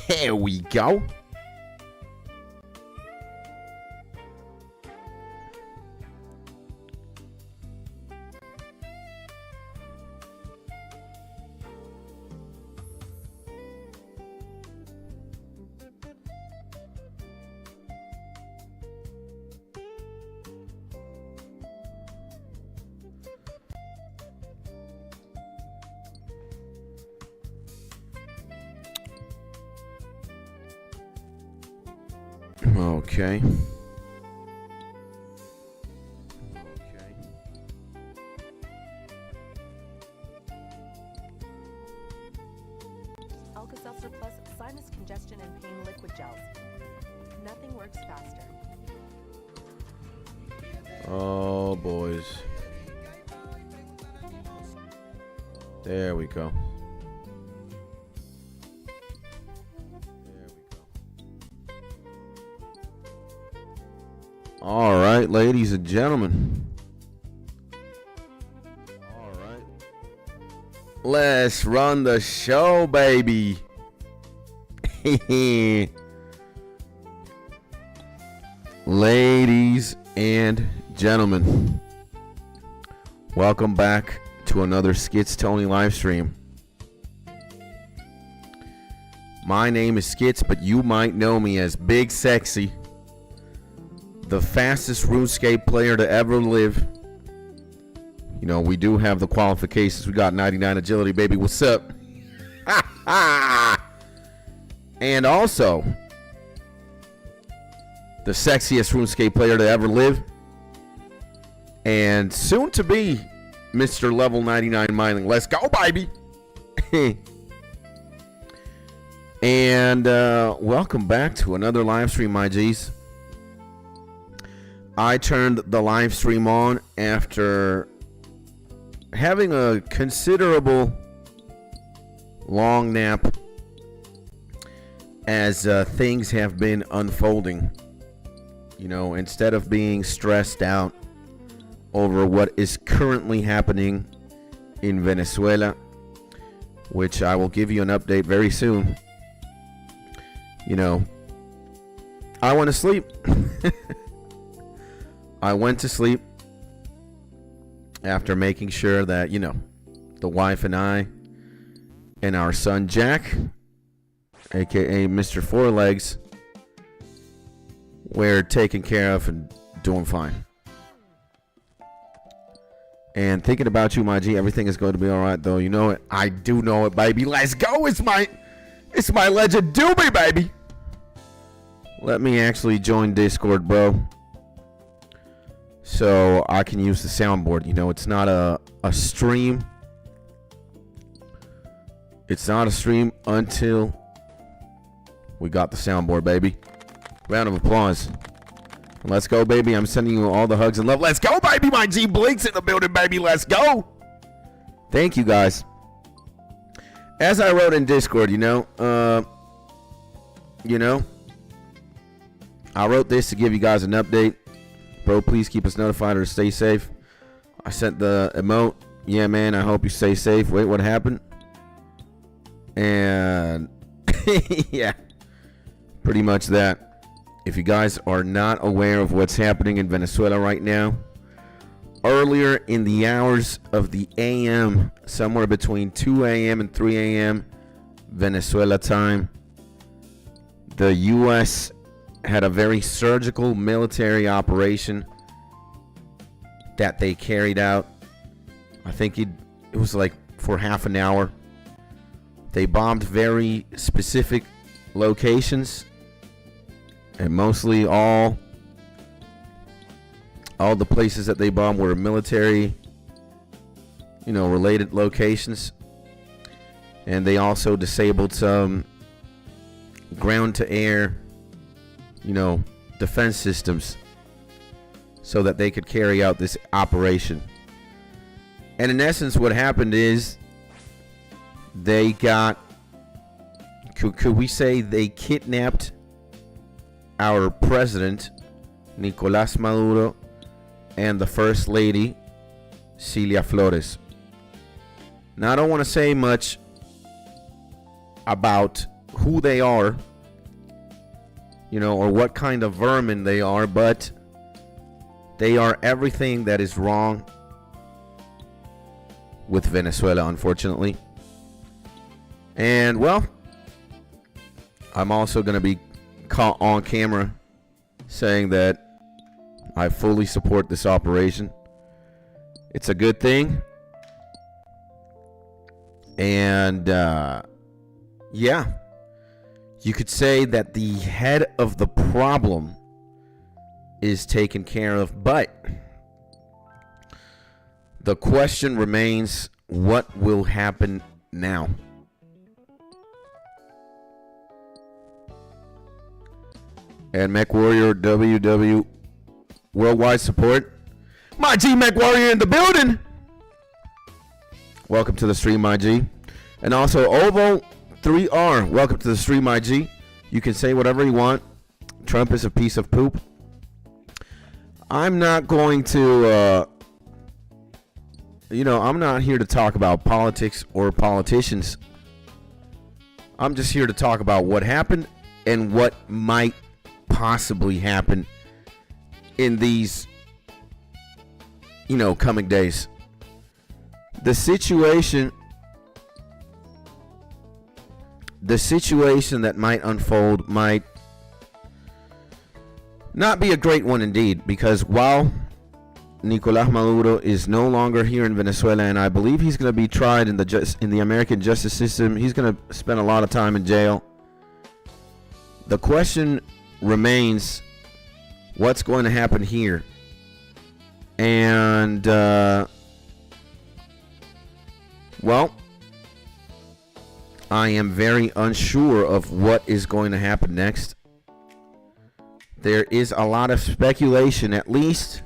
Here we go. Okay. Alka-Seltzer Plus Sinus Congestion and Pain Liquid Gels. Nothing works faster. Oh, boys. There we go. All right, ladies and gentlemen. All right. Let's run the show, baby. Ladies and gentlemen, welcome back to another Skits Tony live stream. My name is Skits, but you might know me as Big Sexy, the fastest RuneScape player to ever live. You know, we do have the qualifications. We got 99 agility, baby. What's up? And also, the sexiest RuneScape player to ever live. And soon to be Mr. Level 99 Mining. Let's go, baby. And welcome back to another live stream, my G's. I turned the live stream on after having a considerable long nap as things have been unfolding. You know, instead of being stressed out over what is currently happening in Venezuela, which I will give you an update very soon. You know, I want to sleep. I went to sleep after making sure that, you know, the wife and I and our son Jack, aka Mr. Four Legs, were taken care of and doing fine. And thinking about you, my G, everything is going to be all right, though. You know it. I do know it, baby. Let's go. It's my legend doobie, baby. Let me actually join Discord, bro, so I can use the soundboard. You know, it's not a stream. It's not a stream until we got the soundboard, baby. Round of applause. Let's go, baby. I'm sending you all the hugs and love. Let's go, baby. My G Blink's in the building, baby. Let's go. Thank you, guys. As I wrote in Discord, I wrote this to give you guys an update. Bro, please keep us notified or stay safe. I sent the emote. Yeah, man, I hope you stay safe. Wait, what happened? And yeah, pretty much that. If you guys are not aware of what's happening in Venezuela right now, earlier in the hours of the AM, somewhere between 2 a.m. and 3 a.m. Venezuela time, the U.S. had a very surgical military operation that they carried out. I think it was like for half an hour. They bombed very specific locations, and mostly all the places that they bombed were military, related locations. And they also disabled some ground to air, defense systems so that they could carry out this operation. And in essence, what happened is they got, could we say they kidnapped our president, Nicolás Maduro, and the First Lady, Celia Flores. Now, I don't want to say much about who they are, or what kind of vermin they are, but they are everything that is wrong with Venezuela, unfortunately. And, well, I'm also going to be caught on camera saying that I fully support this operation. It's a good thing. And, yeah, you could say that the head of the problem is taken care of, but the question remains, what will happen now? And Mech Warrior WW Worldwide Support. My G Mech Warrior in the building. Welcome to the stream, my G. And also Ovo 3R. Welcome to the stream, my G. You can say whatever you want. Trump is a piece of poop. I'm not going to, I'm not here to talk about politics or politicians. I'm just here to talk about what happened and what might possibly happen in these, coming days. The situation that might unfold might not be a great one indeed, because while Nicolás Maduro is no longer here in Venezuela, and I believe he's going to be tried in the American justice system, he's going to spend a lot of time in jail. The question remains, what's going to happen here? And well, I am very unsure of what is going to happen next. There is a lot of speculation. At least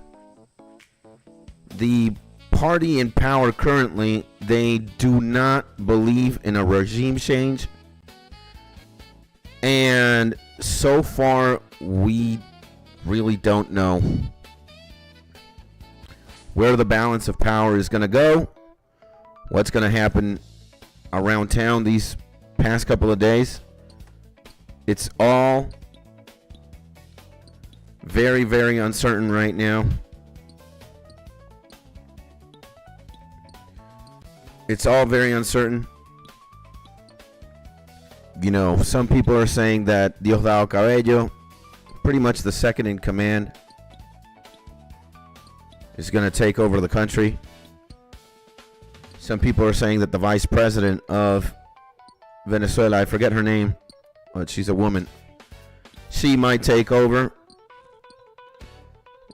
the party in power currently, they do not believe in a regime change. And so far, we really don't know where the balance of power is going to go, what's going to happen around town these past couple of days. It's all very, very uncertain right now. It's all very uncertain. Some people are saying that Diosdado Cabello, pretty much the second in command, is going to take over the country. Some people are saying that the vice president of Venezuela, I forget her name, but she's a woman, she might take over.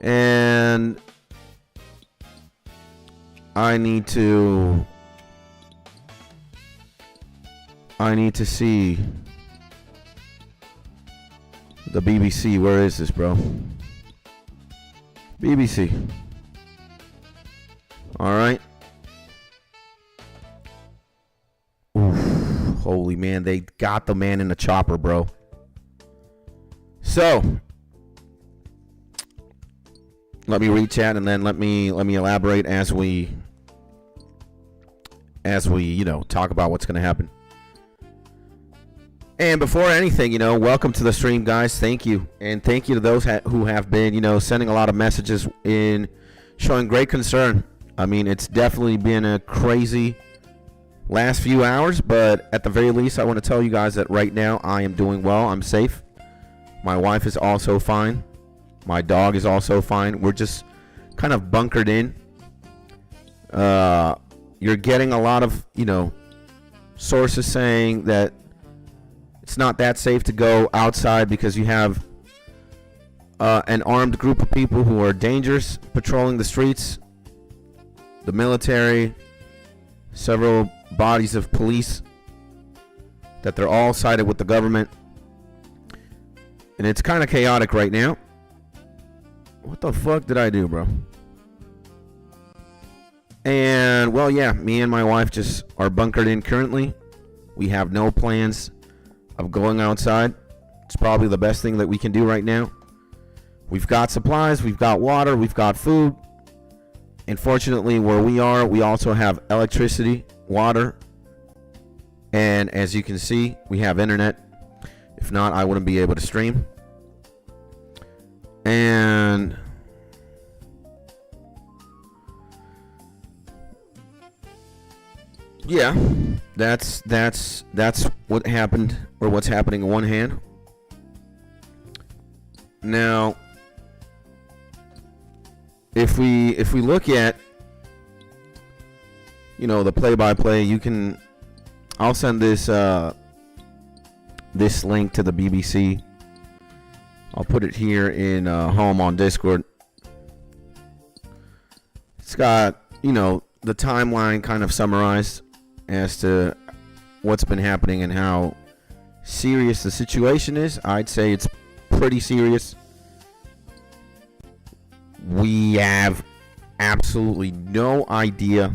And I need to see the BBC. Where is this, bro? BBC. All right. Oof, holy man, they got the man in the chopper, bro. So, let me read chat, and then let me elaborate as we talk about what's going to happen. And before anything, welcome to the stream, guys. Thank you. And thank you to those who have been, sending a lot of messages in showing great concern. I mean, it's definitely been a crazy last few hours, but at the very least, I want to tell you guys that right now I am doing well. I'm safe. My wife is also fine. My dog is also fine. We're just kind of bunkered in. You're getting a lot of, sources saying that it's not that safe to go outside because you have an armed group of people who are dangerous patrolling the streets. The military, several bodies of police, that they're all sided with the government. And it's kind of chaotic right now. What the fuck did I do, bro? And, well, yeah, me and my wife just are bunkered in currently. We have no plans of going outside. It's probably the best thing that we can do right now. We've got supplies, we've got water, we've got food. And fortunately, where we are, we also have electricity, water, and as you can see, we have internet. If not, I wouldn't be able to stream. And yeah, that's what happened, or what's happening in one hand. Now, if we look at, the play-by-play, I'll send this this link to the BBC. I'll put it here in home on Discord. It's got, the timeline kind of summarized as to what's been happening and how serious the situation is. I'd say it's pretty serious. We have absolutely no idea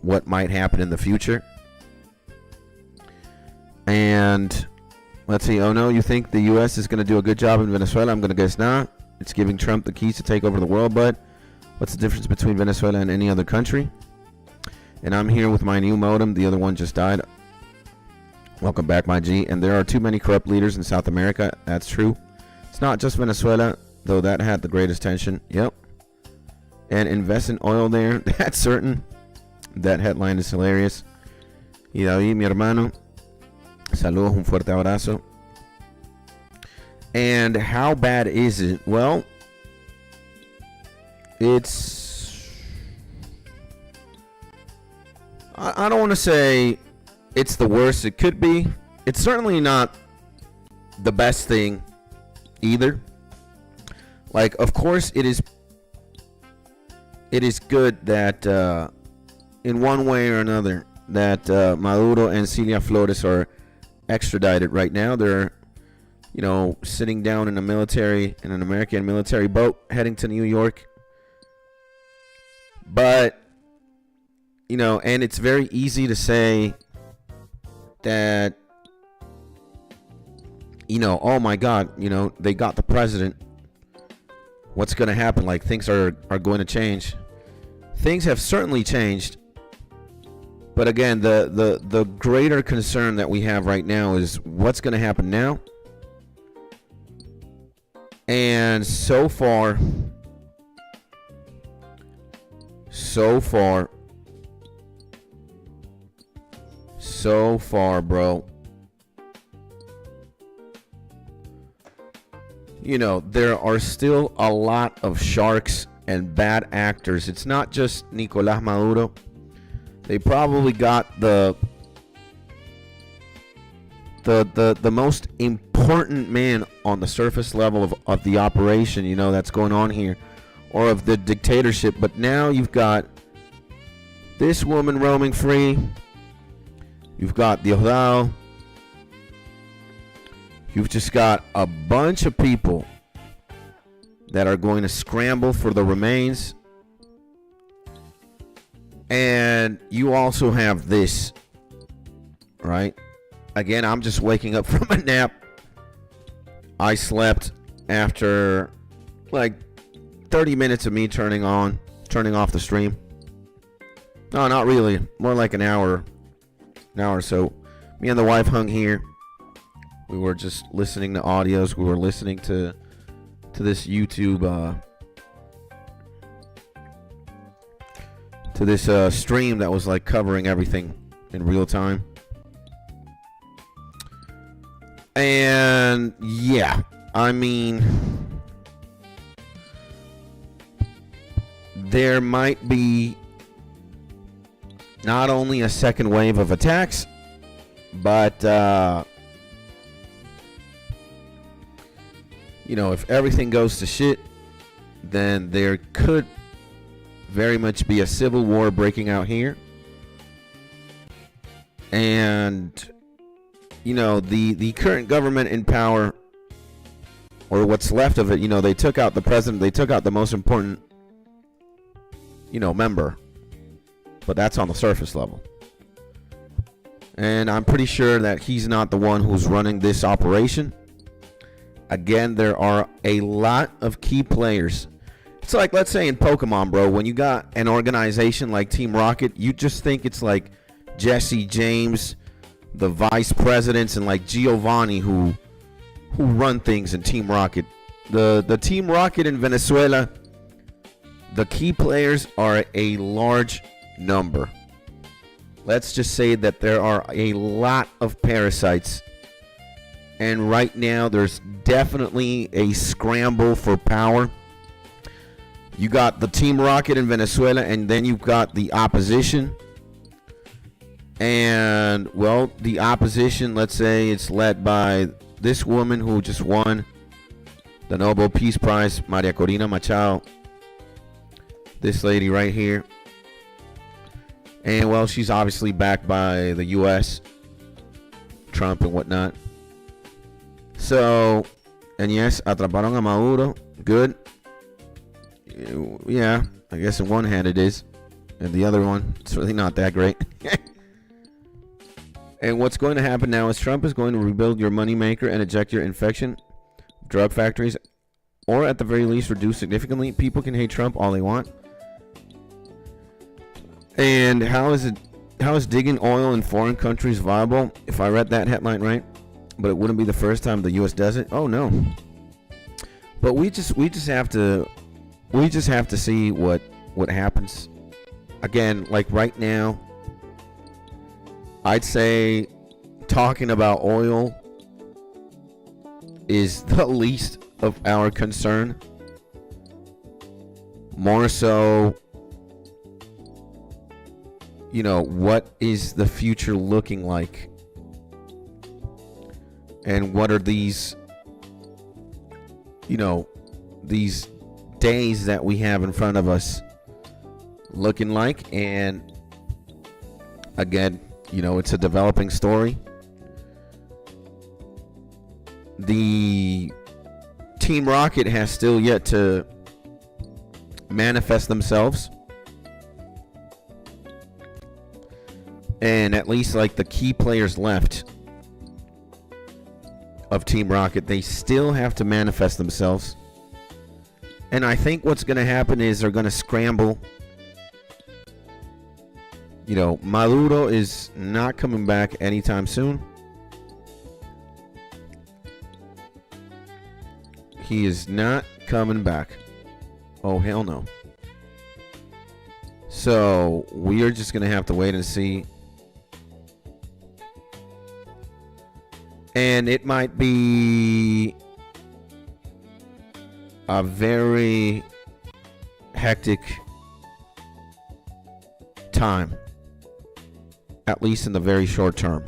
what might happen in the future. And let's see. Oh no, you think the U.S. is going to do a good job in Venezuela? I'm going to guess not. It's giving Trump the keys to take over the world, bud. What's the difference between Venezuela and any other country? And I'm here with my new modem. The other one just died. Welcome back, my G. And there are too many corrupt leaders in South America. That's true. It's not just Venezuela, though that had the greatest tension. Yep. And invest in oil there. That's certain. That headline is hilarious. Y David, mi hermano. Saludos, un fuerte abrazo. And how bad is it? Well, it's... I don't want to say it's the worst it could be. It's certainly not the best thing either. Like, of course, it is good that in one way or another that Maduro and Celia Flores are extradited right now. They're, sitting down in an American military boat heading to New York. But, and it's very easy to say that, oh my God, they got the president. What's going to happen? Like, things are going to change. Things have certainly changed. But again, the greater concern that we have right now is what's going to happen now. And so far, bro, there are still a lot of sharks and bad actors. It's not just Nicolás Maduro. They probably got the most important man on the surface level of the operation, that's going on here, or of the dictatorship. But now you've got this woman roaming free. You've got Diosdado. You've just got a bunch of people that are going to scramble for the remains. And you also have this, right? Again, I'm just waking up from a nap. I slept after like 30 minutes of me turning off the stream. No, not really. More like an hour or so. Me and the wife hung here. We were just listening to audios. We were listening to this YouTube to this stream that was like covering everything in real time. And yeah, I mean, there might be not only a second wave of attacks, but if everything goes to shit, then there could very much be a civil war breaking out here. And the current government in power, or what's left of it, they took out the president, they took out the most important member, but that's on the surface level. And I'm pretty sure that he's not the one who's running this operation. Again, there are a lot of key players. It's like, let's say in Pokemon, bro, when you got an organization like Team Rocket, you just think it's like Jesse James, the vice presidents and like Giovanni who run things in Team Rocket. The Team Rocket in Venezuela, the key players are a large number. Let's just say that there are a lot of parasites. And right now, there's definitely a scramble for power. You got the Team Rocket in Venezuela, and then you've got the opposition. And, well, the opposition, let's say it's led by this woman who just won the Nobel Peace Prize, Maria Corina Machado. This lady right here. And, well, she's obviously backed by the U.S., Trump and whatnot. So, and yes, atraparon a Maduro. Good. Yeah, I guess in one hand it is. And the other one, it's really not that great. And what's going to happen now is Trump is going to rebuild your moneymaker and eject your infection drug factories. Or at the very least, reduce significantly. People can hate Trump all they want. And how is digging oil in foreign countries viable? If I read that headline right, but it wouldn't be the first time the U.S. does it. Oh no! But we just have to see what happens. Again, like right now, I'd say talking about oil is the least of our concern. More so, you know, what is the future looking like? And what are these, you know, these days that we have in front of us looking like? And again, you know, it's a developing story. The Team Rocket has still yet to manifest themselves. And at least like the key players left of Team Rocket, they still have to manifest themselves. And I think what's going to happen is they're going to scramble. You know, Maduro is not coming back anytime soon. He is not coming back. Oh, hell no. So we are just going to have to wait and see. And it might be a very hectic time, at least in the very short term.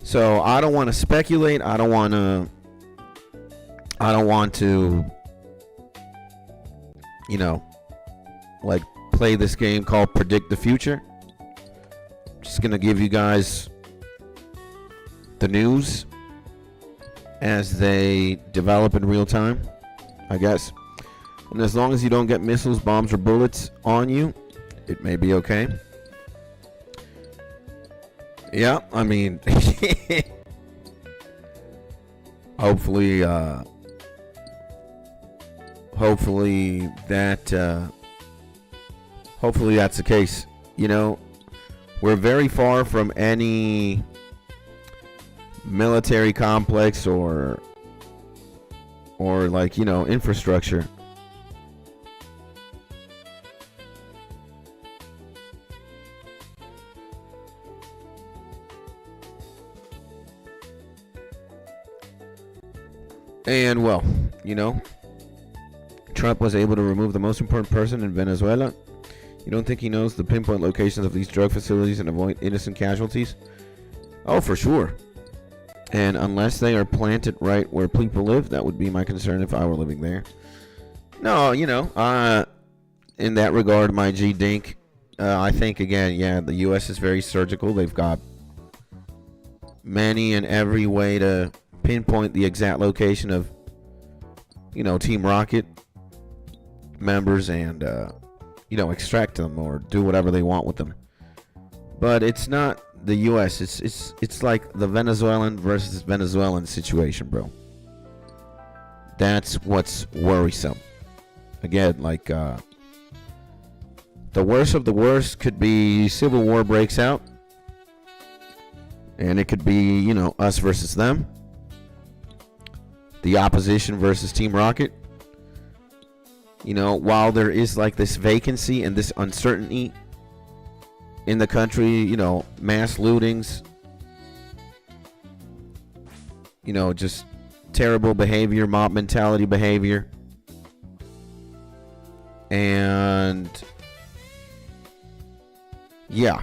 So I don't want to speculate. I don't want to, you know, like play this game called Predict the Future. Just going to give you guys the news as they develop in real time, I guess. And as long as you don't get missiles, bombs, or bullets on you, it may be okay. Yeah, I mean, hopefully that's the case. You know, we're very far from any military complex or like, you know, infrastructure. And well, you know, Trump was able to remove the most important person in Venezuela. You don't think he knows the pinpoint locations of these drug facilities and avoid innocent casualties? Oh, for sure. And unless they are planted right where people live, that would be my concern if I were living there. No, you know, in that regard, my G Dink, I think, again, yeah, the U.S. is very surgical. They've got many and every way to pinpoint the exact location of, you know, Team Rocket members and, you know, extract them or do whatever they want with them. But it's not the U.S. It's like the Venezuelan versus Venezuelan situation, bro. That's what's worrisome. Again, like the worst of the worst could be civil war breaks out, And it could be, you know, us versus them. The opposition versus Team Rocket. You know, while there is like this vacancy and this uncertainty in the country, you know, mass lootings, you know, just terrible behavior, mob mentality behavior. And yeah.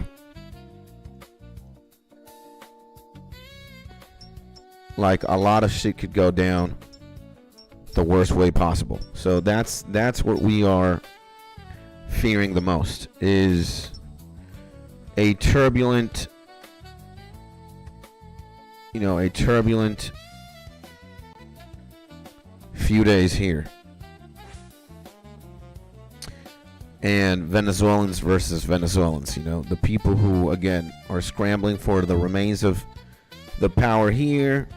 Like a lot of shit could go down the worst way possible. So that's what we are fearing the most, is a turbulent, you know, a turbulent few days here. And Venezuelans versus Venezuelans, you know, the people who again are scrambling for the remains of the power here.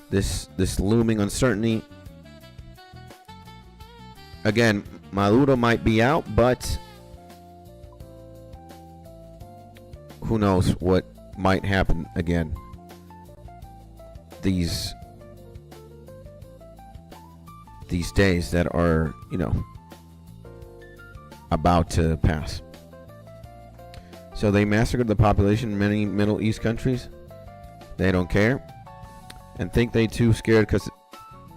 This looming uncertainty. Again, Maduro might be out, but who knows what might happen again. These days that are, you know, about to pass. So they massacred the population in many Middle East countries. They don't care. And think they too scared because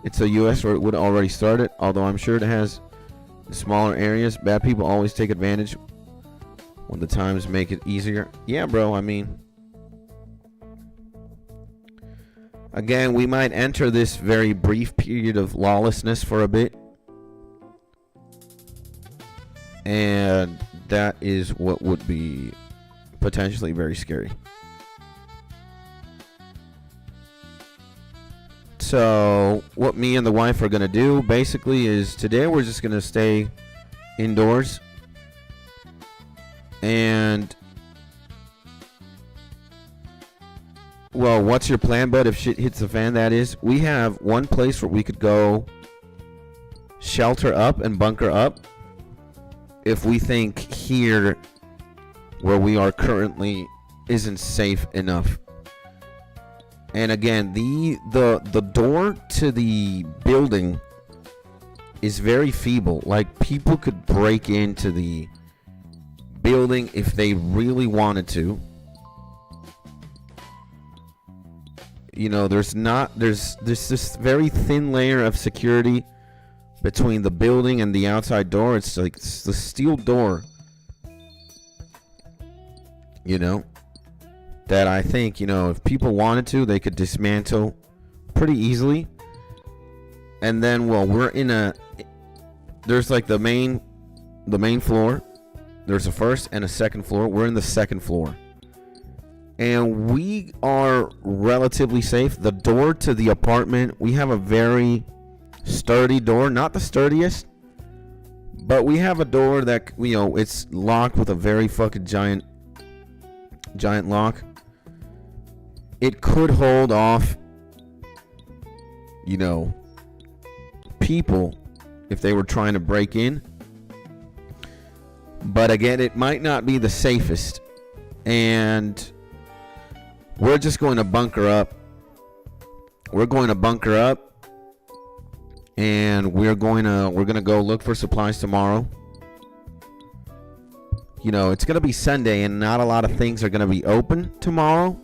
it's a U.S. or it would already started. Although I'm sure it has smaller areas. Bad people always take advantage when the times make it easier. Yeah, bro. I mean, again, we might enter this very brief period of lawlessness for a bit. And that is what would be potentially very scary. So what me and the wife are going to do basically is today we're just going to stay indoors. And well, what's your plan, bud? If shit hits the fan, that is. We have one place where we could go shelter up and bunker up if we think here where we are currently isn't safe enough. And again, the door to the building is very feeble. Like, people could break into the building if they really wanted to. You know, there's this very thin layer of security between the building and the outside door. It's like the steel door, you know, that I think, you know, if people wanted to, they could dismantle pretty easily. And then, well, there's like the main floor. There's a first and a second floor. We're in the second floor. And we are relatively safe. The door to the apartment, we have a very sturdy door. Not the sturdiest, but we have a door that, you know, it's locked with a very fucking giant lock. It could hold off, you know, people if they were trying to break in. But again, it might not be the safest. And we're just going to bunker up. We're going to bunker up. And we're going to go look for supplies tomorrow. You know, it's going to be Sunday and not a lot of things are going to be open tomorrow.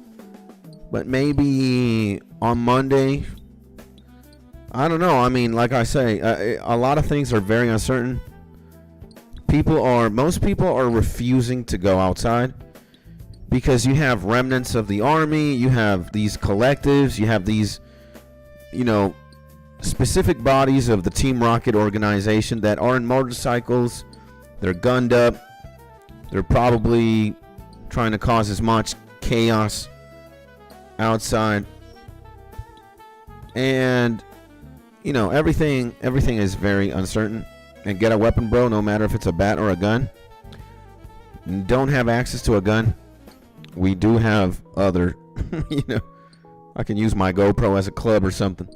But maybe on Monday, I don't know. I mean, like I say, a lot of things are very uncertain. Most people are refusing to go outside because you have remnants of the army, you have these collectives, you have these, you know, specific bodies of the Team Rocket organization that are in motorcycles. They're gunned up. They're probably trying to cause as much chaos outside. And, you know, everything is very uncertain. And get a weapon, bro, no matter if it's a bat or a gun. Don't have access to a gun. We do have other, you know, I can use my GoPro as a club or something.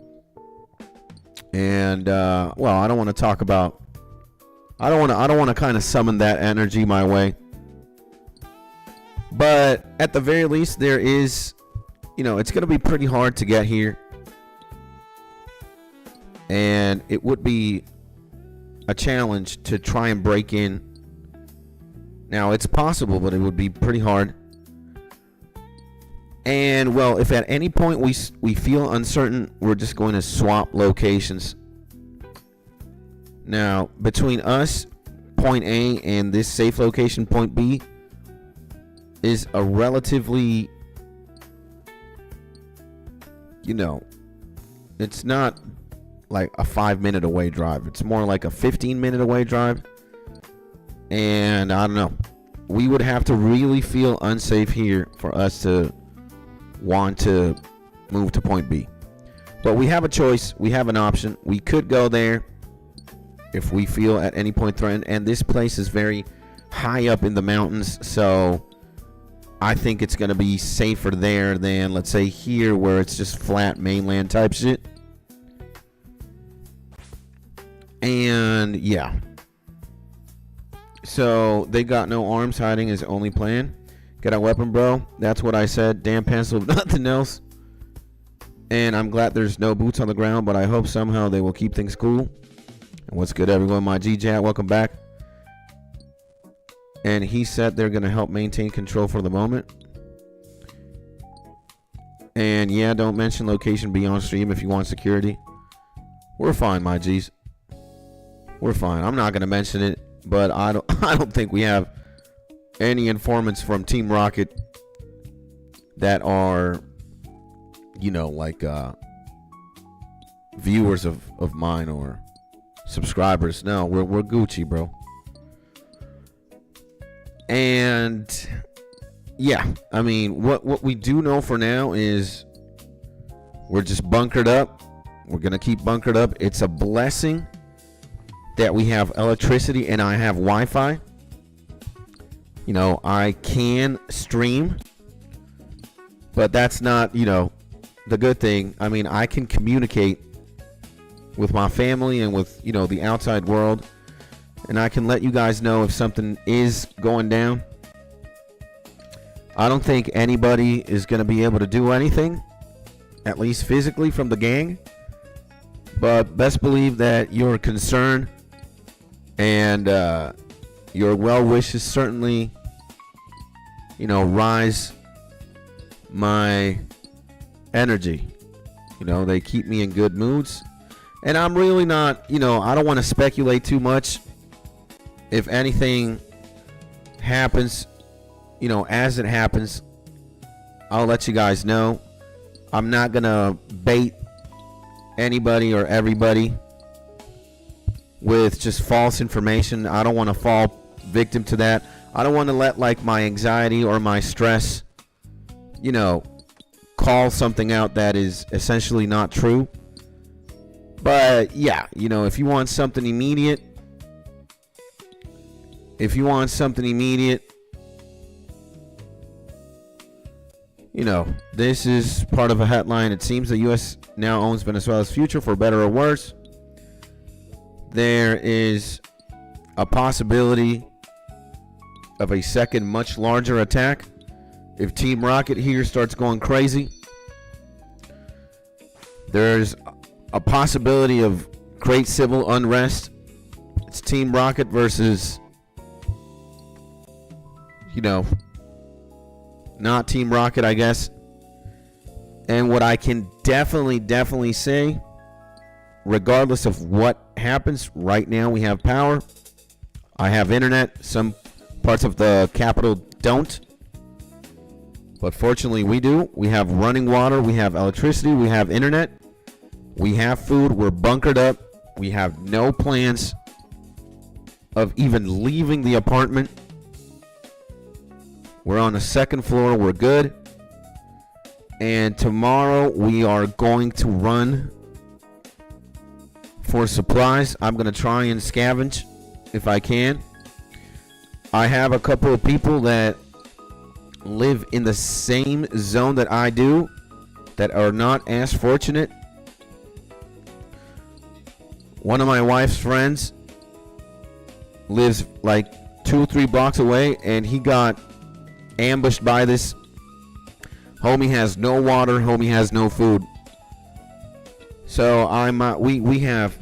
And, well, I don't want to talk about, I don't want to kind of summon that energy my way. But at the very least, there is, it's going to be pretty hard to get here. And it would be a challenge to try and break in. Now, it's possible, but it would be pretty hard. And, well, if at any point we feel uncertain, we're just going to swap locations. Now, between us, point A, and this safe location, point B, is a relatively, it's not like a 5-minute away drive. It's more like a 15-minute away drive. And I don't know. We would have to really feel unsafe here for us to want to move to point B. But we have a choice. We have an option. We could go there if we feel at any point threatened. And this place is very high up in the mountains. So I think it's going to be safer there than, let's say, here where it's just flat mainland type shit. And yeah. So they got no arms. Hiding is only plan. Get a weapon, bro. That's what I said. Damn pencil, nothing else. And I'm glad there's no boots on the ground, but I hope somehow they will keep things cool. And what's good, everyone? My G-Chat, welcome back. And he said they're going to help maintain control for the moment. And yeah, don't mention location beyond stream if you want security. We're fine, my G's. We're fine. I'm not going to mention it, but I don't think we have any informants from Team Rocket that are, like viewers of mine or subscribers. No, we're Gucci, bro. And yeah, I mean, what we do know for now is we're just bunkered up. We're gonna keep bunkered up. It's a blessing that we have electricity and I have Wi-Fi. I can stream, but that's not, the good thing. I mean, I can communicate with my family and with, the outside world, and I can let you guys know if something is going down. I don't think anybody is going to be able to do anything, at least physically, from the gang, but best believe that your concern and your well wishes certainly rise my energy. They keep me in good moods, and I'm really not, I don't want to speculate too much. If anything happens, as it happens, I'll let you guys know. I'm not gonna bait anybody or everybody with just false information. I don't want to fall victim to that. I don't want to let my anxiety or my stress, call something out that is essentially not true. But yeah, if you want something immediate, this is part of a headline. It seems the U.S. now owns Venezuela's future, for better or worse. There is a possibility of a second, much larger attack if Team Rocket here starts going crazy. There's a possibility of great civil unrest. It's Team Rocket versus, not Team Rocket, I guess. And what I can definitely say, regardless of what happens, right now we have power. I have internet. Some parts of the capital don't. But fortunately we do. We have running water. We have electricity. We have internet. We have food. We're bunkered up. We have no plans of even leaving the apartment. We're on the second floor. We're good. And tomorrow we are going to run for supplies. I'm going to try and scavenge if I can. I have a couple of people that live in the same zone that I do that are not as fortunate. One of my wife's friends lives like 2 or 3 blocks away, and he got ambushed by this. Homie has no water. Homie has no food. So we have,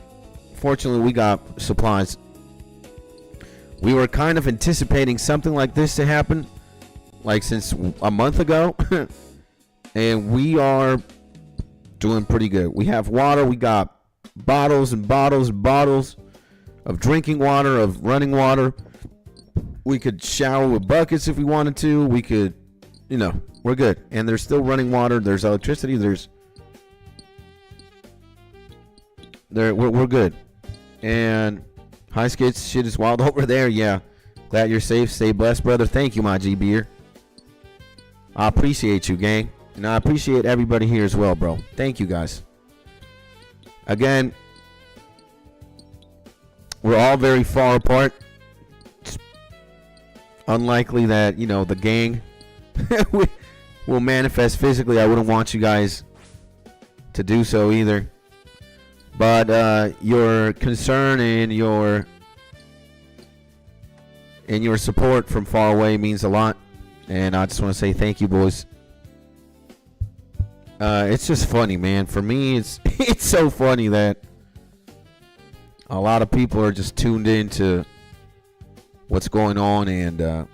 fortunately, we got supplies. We were kind of anticipating something like this to happen, like since a month ago, and we are doing pretty good. We have water. We got bottles and bottles and bottles of drinking water, of running water. We could shower with buckets if we wanted to. We could, we're good. And there's still running water. There's electricity. We're good. And high skates shit is wild over there. Yeah. Glad you're safe. Stay blessed, brother. Thank you, my G Beer. I appreciate you, gang. And I appreciate everybody here as well, bro. Thank you, guys. Again, we're all very far apart. It's unlikely that, the gang will manifest physically. I wouldn't want you guys to do so either. But your concern and your support from far away means a lot. And I just want to say thank you, boys. It's just funny, man. For me, it's so funny that a lot of people are just tuned into what's going on, and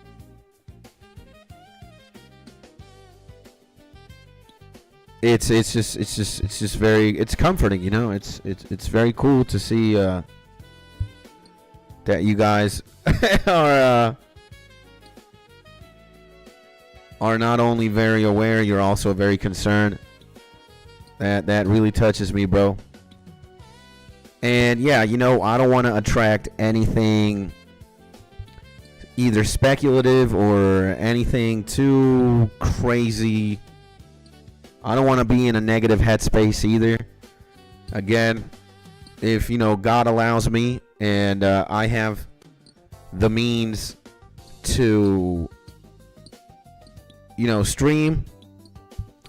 it's just very comforting, It's very cool to see that you guys are not only very aware, you're also very concerned. That really touches me, bro. And yeah, I don't want to attract anything either speculative or anything too crazy. I don't want to be in a negative headspace either. Again, if God allows me and I have the means to stream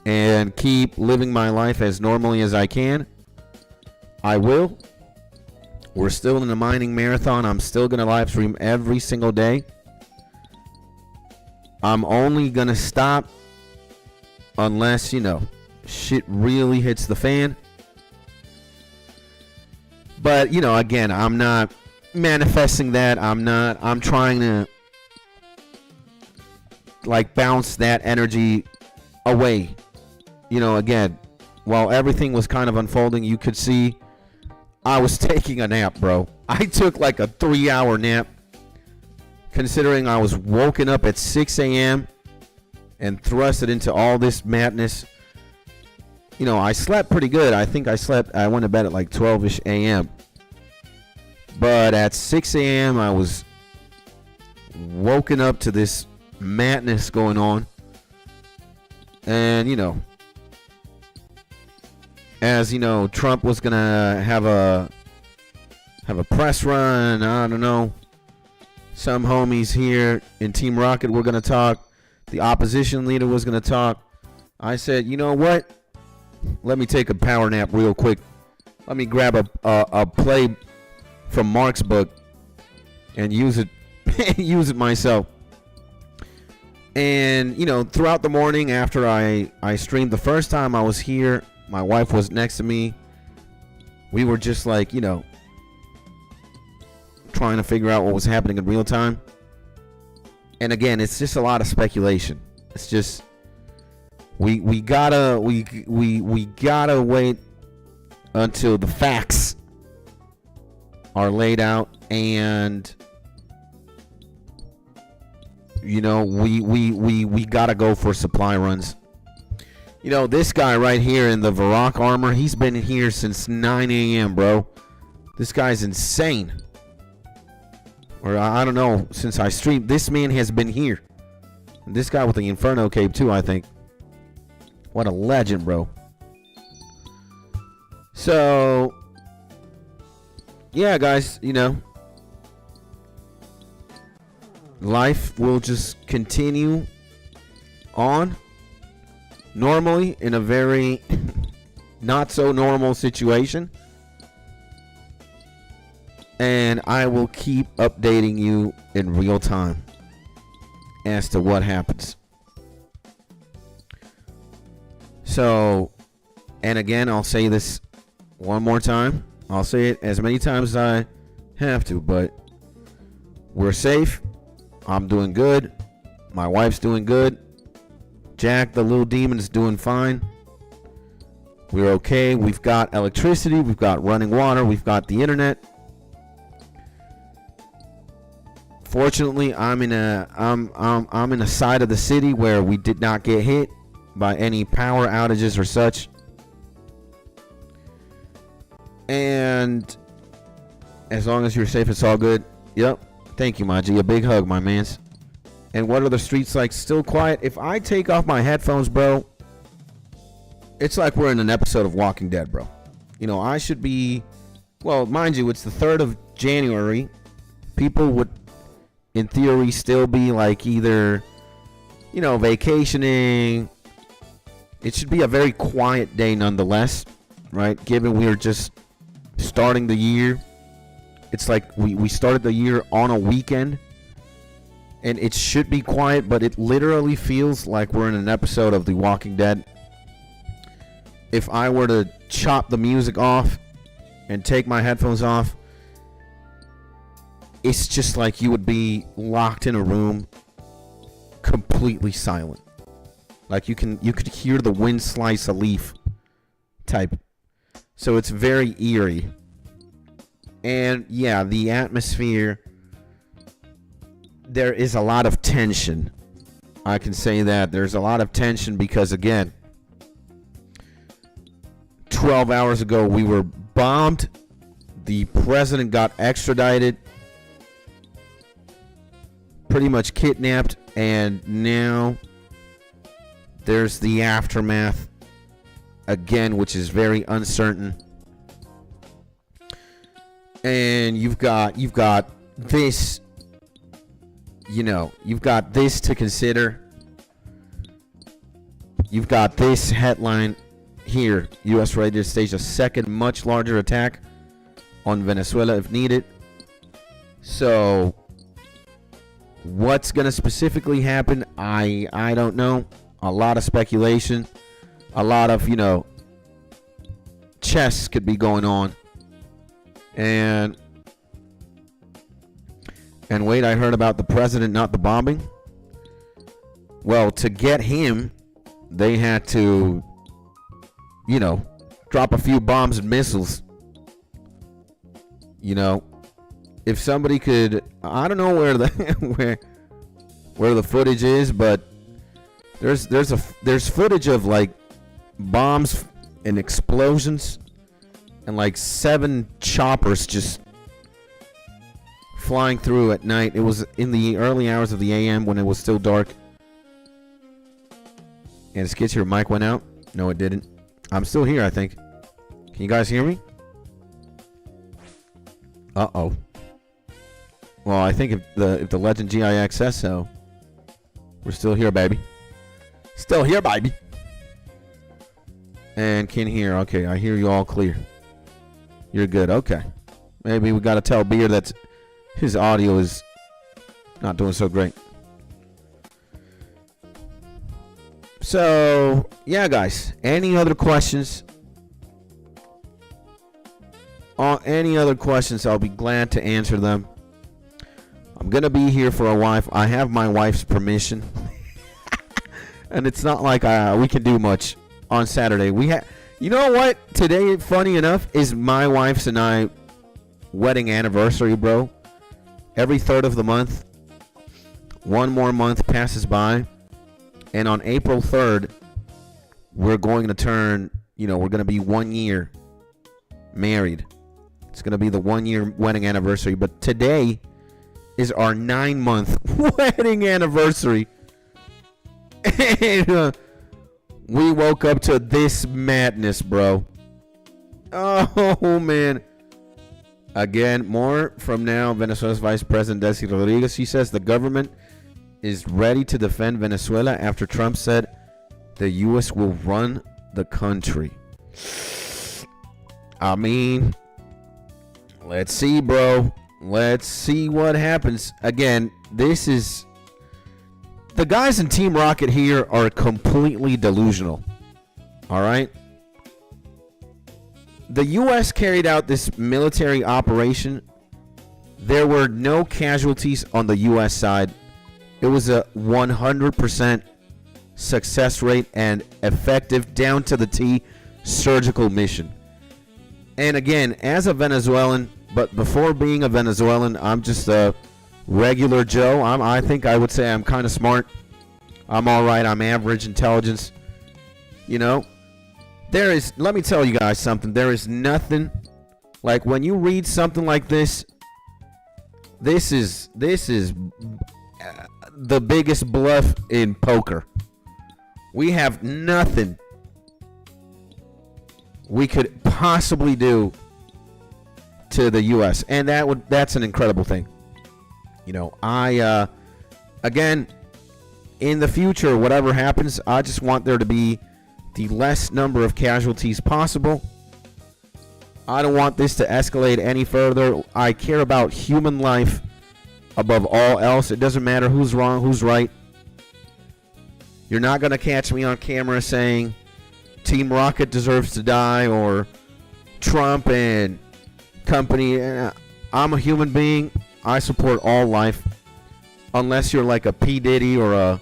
and keep living my life as normally as I can, I will. We're still in the mining marathon. I'm still going to live stream every single day. I'm only going to stop unless, shit really hits the fan. But, again, I'm not manifesting that. I'm trying to bounce that energy away. Again, while everything was kind of unfolding, you could see I was taking a nap, bro. I took a 3-hour nap, considering I was woken up at 6 a.m. and thrusted into all this madness. I slept pretty good. I think I went to bed at 12-ish a.m. But at 6 a.m. I was woken up to this madness going on. And, as Trump was gonna have a press run. I don't know. Some homies here in Team Rocket were gonna talk. The opposition leader was gonna talk. I said, you know what? Let me take a power nap real quick. Let me grab a play from Mark's book and use it myself. And throughout the morning after I streamed the first time I was here, my wife was next to me. We were just trying to figure out what was happening in real time. And again, it's just a lot of speculation. It's just we gotta wait until the facts are laid out, and we gotta go for supply runs. This guy right here in the Varrock armor, he's been here since 9 a.m., bro. This guy's insane. Or I don't know, since I streamed, this man has been here. And this guy with the Inferno cape too, I think. What a legend, bro. So, yeah, guys, life will just continue on normally in a very not so normal situation, and I will keep updating you in real time as to what happens. So, and again, I'll say this one more time. I'll say it as many times as I have to, but we're safe. I'm doing good. My wife's doing good. Jack, the little demon, is doing fine. We're okay. We've got electricity. We've got running water. We've got the internet. Fortunately, I'm in a side of the city where we did not get hit by any power outages or such. And as long as you're safe, it's all good. Yep. Thank you, Maji. A big hug, my mans. And what are the streets like? Still quiet. If I take off my headphones, bro, it's like we're in an episode of Walking Dead, bro. You know, I should be, well, mind you, it's the 3rd of January. People would, in theory, still be like either, you know, vacationing. It should be a very quiet day nonetheless, right? Given we're just starting the year. It's like we started the year on a weekend. And it should be quiet, but it literally feels like we're in an episode of The Walking Dead. If I were to chop the music off and take my headphones off, it's just like you would be locked in a room, completely silent. Like you could hear the wind slice a leaf type. So it's very eerie. And yeah, the atmosphere, there is a lot of tension. I can say that. There's a lot of tension because, again, 12 hours ago we were bombed. The president got extradited, pretty much kidnapped, and now there's the aftermath again, which is very uncertain. And you've got this, you know, you've got this to consider. You've got this headline here: U.S. ready to stage a second, much larger attack on Venezuela if needed. So, what's going to specifically happen? I don't know. A lot of speculation. A lot of, you know, chess could be going on. And wait, I heard about the president, not the bombing. Well, to get him, they had to, you know, drop a few bombs and missiles. You know, if somebody could, I don't know where the where the footage is, but there's footage of like bombs and explosions and like 7 choppers just flying through at night. It was in the early hours of the AM when it was still dark. And Skits, your mic went out? No, it didn't. I'm still here, I think. Can you guys hear me? Uh-oh. Well, I think if the Legend GIX says so, we're still here, baby. Still here, baby. And can hear. Okay, I hear you all clear. You're good. Okay. Maybe we got to tell Beer that his audio is not doing so great. So, yeah, guys. Any other questions? Any other questions, I'll be glad to answer them. I'm going to be here for a while. I have my wife's permission. And it's not like we can do much on Saturday. You know what? Today, funny enough, is my wife's and I wedding anniversary, bro. Every 3rd of the month, one more month passes by. And on April 3rd, we're going to turn, you know, we're going to be 1 year married. It's going to be the 1 year wedding anniversary. But today is our 9-month wedding anniversary. And we woke up to this madness, bro. Oh, man. Again, more from now. Venezuela's Vice President Desi Rodriguez. She says the government is ready to defend Venezuela after Trump said the U.S. will run the country. I mean, let's see, bro. Let's see what happens. Again, this is... The guys in Team Rocket here are completely delusional. All right. The U.S. carried out this military operation. There were no casualties on the U.S. side. It was a 100% success rate and effective down to the T surgical mission. And again, as a Venezuelan, but before being a Venezuelan, I'm just a regular Joe. I think I would say I'm kind of smart. I'm all right. I'm average intelligence. You know, let me tell you guys something. There is nothing like when you read something like this. This is the biggest bluff in poker. We have nothing we could possibly do to the U.S. and that's an incredible thing. You know, again, in the future, whatever happens, I just want there to be the less number of casualties possible. I don't want this to escalate any further. I care about human life above all else. It doesn't matter who's wrong, who's right. You're not going to catch me on camera saying Team Rocket deserves to die or Trump and company. I'm a human being. I support all life. Unless you're like a P. Diddy or a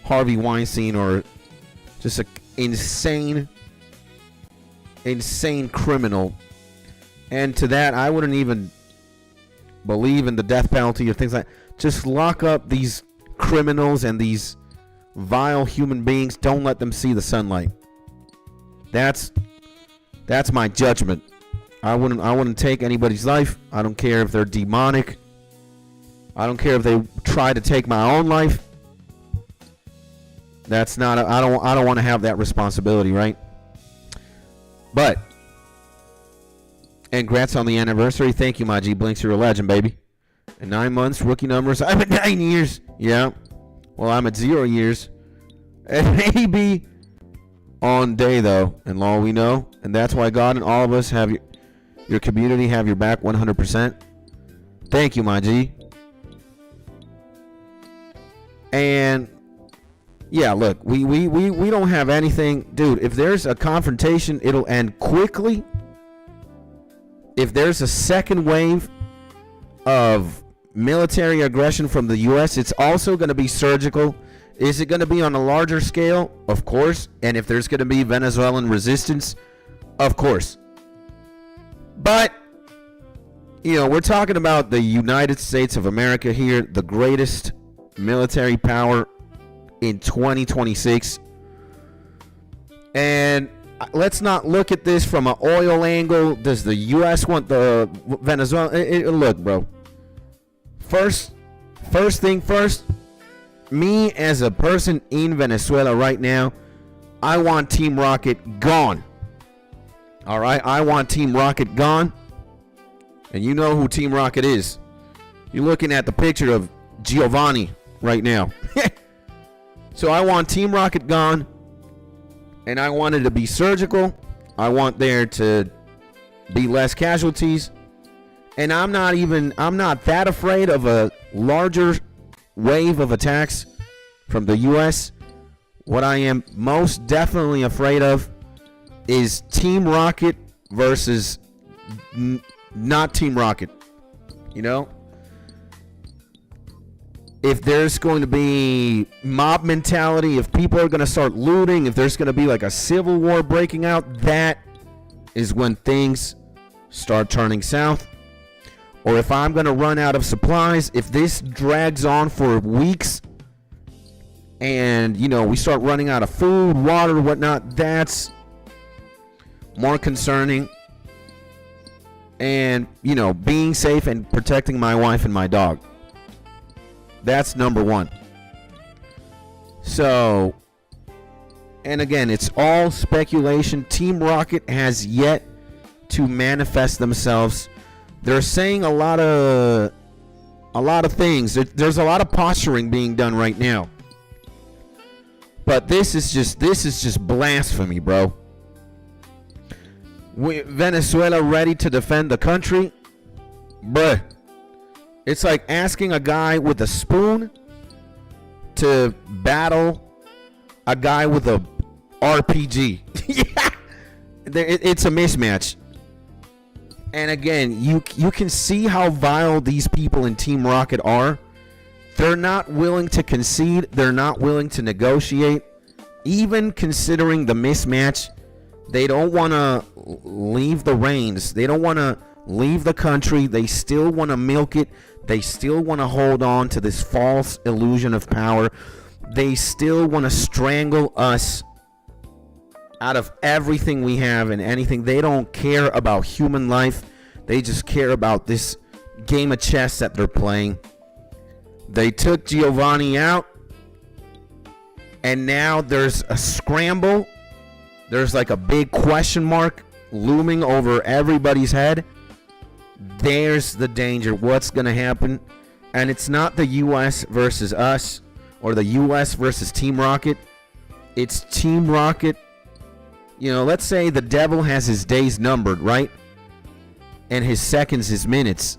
Harvey Weinstein or just an insane criminal. And to that, I wouldn't even believe in the death penalty or things like that. Just lock up these criminals and these vile human beings. Don't let them see the sunlight. That's my judgment. I wouldn't take anybody's life. I don't care if they're demonic. I don't care if they try to take my own life. That's not I don't want to have that responsibility, right? But and congrats on the anniversary. Thank you, my G Blinks. You're a legend, baby. In 9 months, rookie numbers. I'm at 9 years. Yeah. Well, I'm at 0 years. And maybe on day, though, and all we know. And that's why God and all of us have your community have your back 100%. Thank you, my G. And yeah, look, we don't have anything. Dude, if there's a confrontation, it'll end quickly. If there's a second wave of military aggression from the U.S., it's also going to be surgical. Is it going to be on a larger scale? Of course. And if there's going to be Venezuelan resistance, of course. But, you know, we're talking about the United States of America here, the greatest military power in 2026. And let's not look at this from an oil angle. Does the U.S. want the Venezuela? Look, bro. First thing first. Me as a person in Venezuela right now, I want Team Rocket gone. All right, I want Team Rocket gone. And you know who Team Rocket is. You're looking at the picture of Giovanni right now. So I want Team Rocket gone. And I want it to be surgical. I want there to be less casualties. And I'm not that afraid of a larger wave of attacks from the U.S. What I am most definitely afraid of is Team Rocket versus not Team Rocket. You know? If there's going to be mob mentality, if people are going to start looting, if there's going to be like a civil war breaking out, that is when things start turning south. Or if I'm going to run out of supplies, if this drags on for weeks and, you know, we start running out of food, water, whatnot, that's more concerning. And, you know, being safe and protecting my wife and my dog. That's number one. So, and again, it's all speculation. Team Rocket has yet to manifest themselves. They're saying a lot of things. There's a lot of posturing being done right now. But this is just blasphemy, bro. Venezuela ready to defend the country? Bruh. It's like asking a guy with a spoon to battle a guy with a RPG. Yeah, it's a mismatch. And again, you can see how vile these people in Team Rocket are. They're not willing to concede. They're not willing to negotiate. Even considering the mismatch, they don't want to leave the reins. They don't want to leave the country. They still want to milk it. They still want to hold on to this false illusion of power. They still want to strangle us out of everything we have and anything. They don't care about human life. They just care about this game of chess that they're playing. They took Giovanni out, and now there's a scramble. There's like a big question mark looming over everybody's head. There's the danger. What's going to happen? And it's not the U.S. versus us or the U.S. versus Team Rocket. It's Team Rocket. You know, let's say the devil has his days numbered, right? And his seconds, his minutes.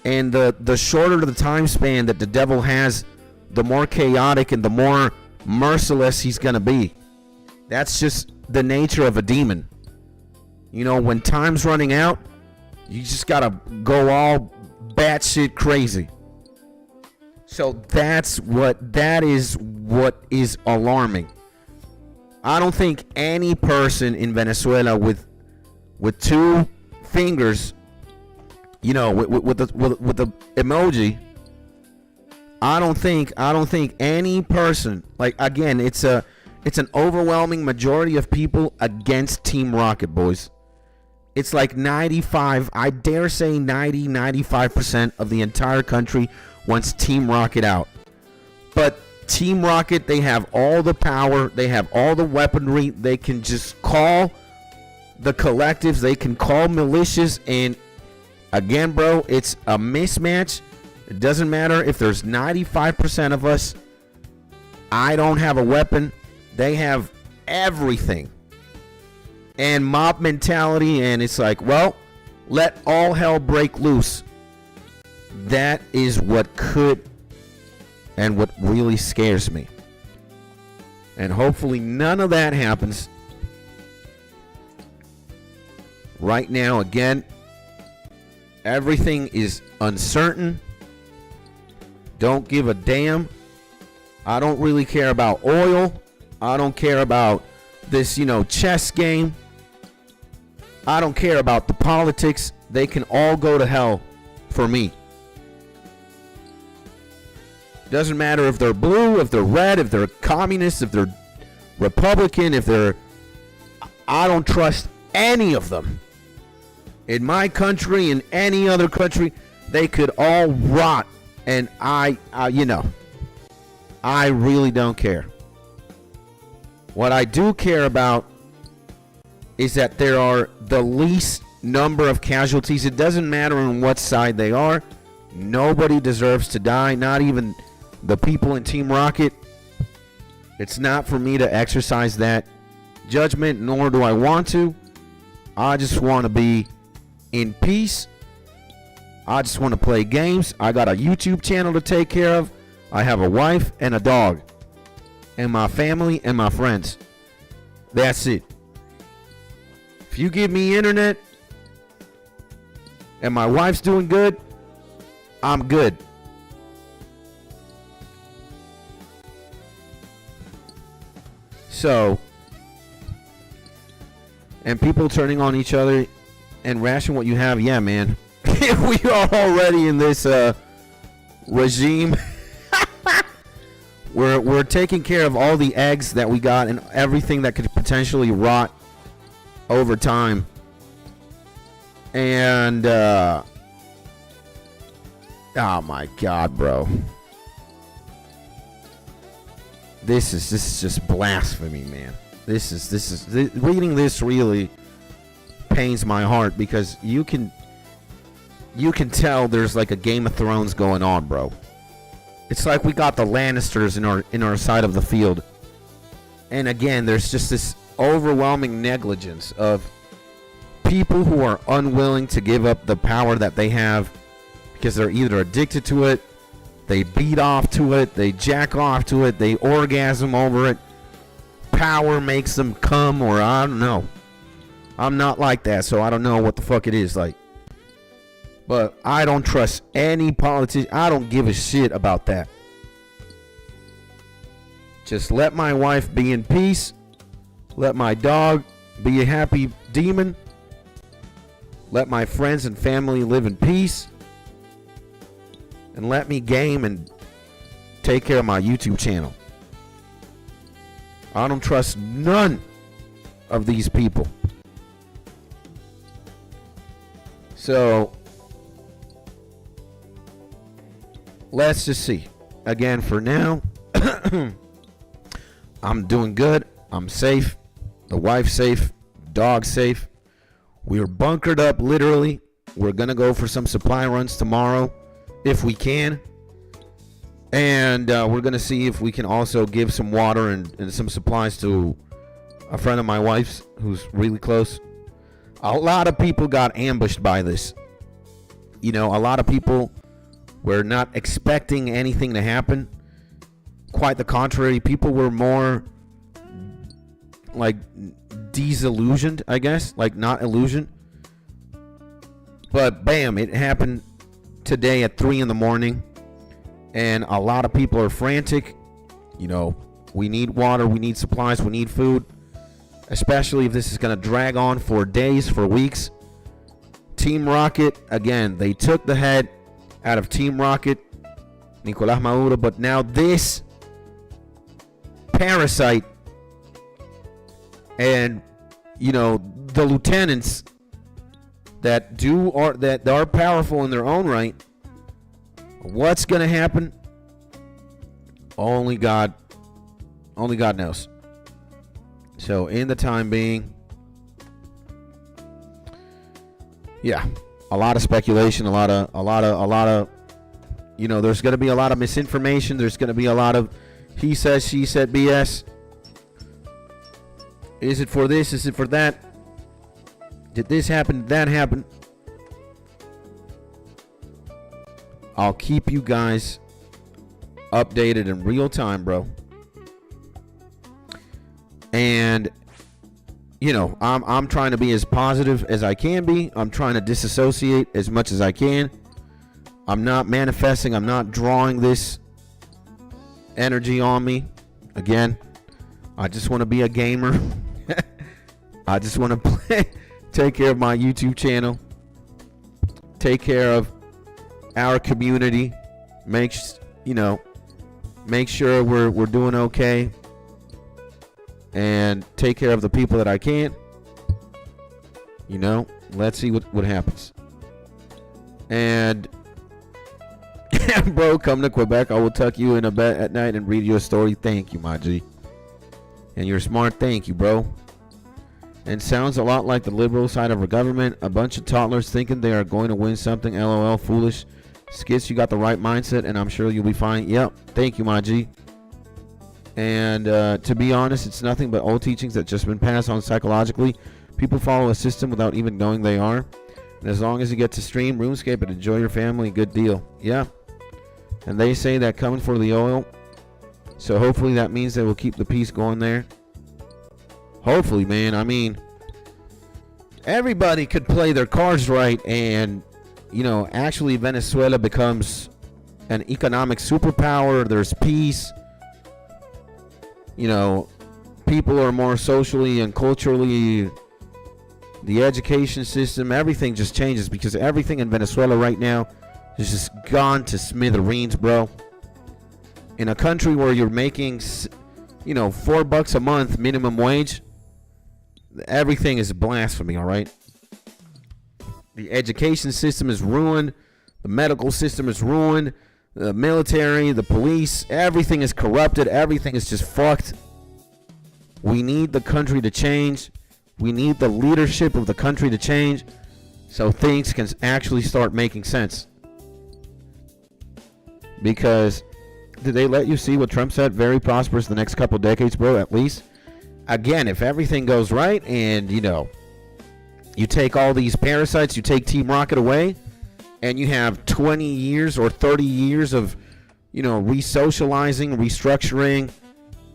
And the shorter the time span that the devil has, the more chaotic and the more merciless he's going to be. That's just the nature of a demon. You know, when time's running out, you just got to go all batshit crazy. So that is what is alarming. I don't think any person in Venezuela with two fingers, you know, with the emoji, I don't think any person, like, again, it's an overwhelming majority of people against Team Rocket, boys. It's like 95, I dare say 95% of the entire country wants Team Rocket out. But Team Rocket, they have all the power, they have all the weaponry, they can just call the collectives, they can call militias, and again, bro, it's a mismatch. It doesn't matter if there's 95% of us. I don't have a weapon. They have everything. And mob mentality, and it's like, well, let all hell break loose. That is what could and what really scares me. And hopefully none of that happens. Right now, again, everything is uncertain. Don't give a damn. I don't really care about oil. I don't care about this, you know, chess game. I don't care about the politics. They can all go to hell for me. Doesn't matter if they're blue, if they're red, if they're communist, if they're Republican, if they're... I don't trust any of them. In my country, in any other country, they could all rot. And I really don't care. What I do care about is that there are the least number of casualties. It doesn't matter on what side they are. Nobody deserves to die, not even the people in Team Rocket. It's not for me to exercise that judgment, nor do I want to. I just want to be in peace. I just want to play games. I got a YouTube channel to take care of. I have a wife and a dog. And my family and my friends. That's it. If you give me internet and my wife's doing good, I'm good. So, and people turning on each other and ration what you have, yeah, man. We are already in this regime. We're taking care of all the eggs that we got and everything that could potentially rot over time. And oh my God, bro. This is just blasphemy, man. Reading this really pains my heart, because you can tell there's like a Game of Thrones going on, bro. It's like we got the Lannisters in our side of the field. And again, there's just this overwhelming negligence of people who are unwilling to give up the power that they have because they're either addicted to it, they beat off to it, they jack off to it, they orgasm over it. power makes them come, or I don't know. I'm not like that, so I don't know what the fuck it is like. But I don't trust any politician. I don't give a shit about that. Just let my wife be in peace. Let my dog be a happy demon. Let my friends and family live in peace. And let me game and take care of my YouTube channel. I don't trust none of these people. So, let's just see. Again, for now, I'm doing good. I'm safe. The wife's safe. Dog's safe. We're bunkered up, literally. We're going to go for some supply runs tomorrow, if we can. And we're going to see if we can also give some water and some supplies to a friend of my wife's who's really close. A lot of people got ambushed by this. You know, a lot of people were not expecting anything to happen. Quite the contrary. People were more like disillusioned, I guess. Like not illusioned. But bam, it happened today at 3 in the morning. And a lot of people are frantic. You know, we need water, we need supplies, we need food. Especially if this is going to drag on for days, for weeks. Team Rocket, again, they took the head out of Team Rocket, Nicolás Maduro. But now this parasite and, you know, the lieutenants that are powerful in their own right. What's going to happen? Only God knows. So in the time being, yeah, a lot of speculation, a lot of, you know, there's going to be a lot of misinformation. There's going to be a lot of he says, she said BS. Is it for this? Is it for that? Did this happen? Did that happen? I'll keep you guys updated in real time, bro. And, you know, I'm trying to be as positive as I can be. I'm trying to disassociate as much as I can. I'm not manifesting. I'm not drawing this energy on me. Again, I just want to be a gamer. I just want to play, take care of my YouTube channel. Take care of our community. Make sure we're doing okay. And take care of the people that I can. You know, let's see what happens. And bro, come to Quebec. I will tuck you in a bed at night and read you a story. Thank you, my G. And you're smart. Thank you, bro. And sounds a lot like the liberal side of our government. A bunch of toddlers thinking they are going to win something. LOL, foolish. Skits, you got the right mindset, and I'm sure you'll be fine. Yep. Thank you, my G. And to be honest, it's nothing but old teachings that just been passed on psychologically. People follow a system without even knowing they are. And as long as you get to stream RuneScape and enjoy your family, good deal. Yeah. And they say that coming for the oil. So hopefully that means they will keep the peace going there. Hopefully, man. I mean, everybody could play their cards right and, you know, actually Venezuela becomes an economic superpower. There's peace. You know, people are more socially and culturally, the education system, everything just changes because everything in Venezuela right now is just gone to smithereens, bro. In a country where you're making, you know, $4 a month minimum wage, everything is blasphemy, all right? The education system is ruined. The medical system is ruined. The military, the police, everything is corrupted. Everything is just fucked. We need the country to change. We need the leadership of the country to change so things can actually start making sense. Because did they let you see what Trump said? Very prosperous the next couple decades, bro, at least. Again, if everything goes right and, you know, you take all these parasites, you take Team Rocket away, and you have 20 years or 30 years of, you know, re-socializing, restructuring,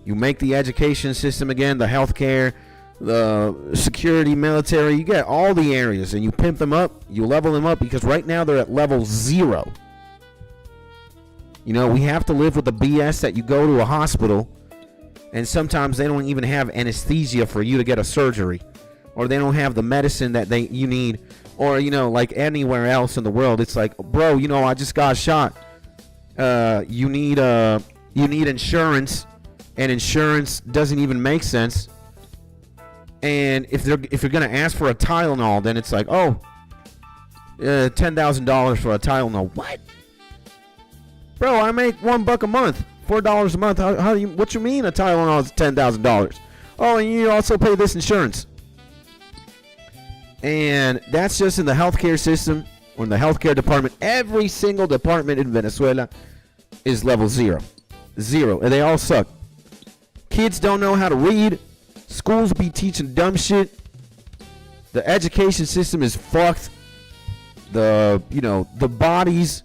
You make the education system again, the healthcare, the security, military. You get all the areas and you pimp them up. You level them up because right now they're at level 0. You know, we have to live with the BS that you go to a hospital and sometimes they don't even have anesthesia for you to get a surgery, or they don't have the medicine that you need, or, you know, like anywhere else in the world, it's like, bro, you know, I just got shot. You need insurance, and insurance doesn't even make sense. And if you're gonna ask for a Tylenol, then it's like, oh, $10,000 for a Tylenol. What? Bro, I make $1 a month, $4 a month. How do you? What you mean a Tylenol is $10,000? Oh, and you also pay this insurance. And that's just in the healthcare system or in the healthcare department. Every single department in Venezuela is level 0, and they all suck. Kids don't know how to read. Schools be teaching dumb shit. The education system is fucked. The bodies.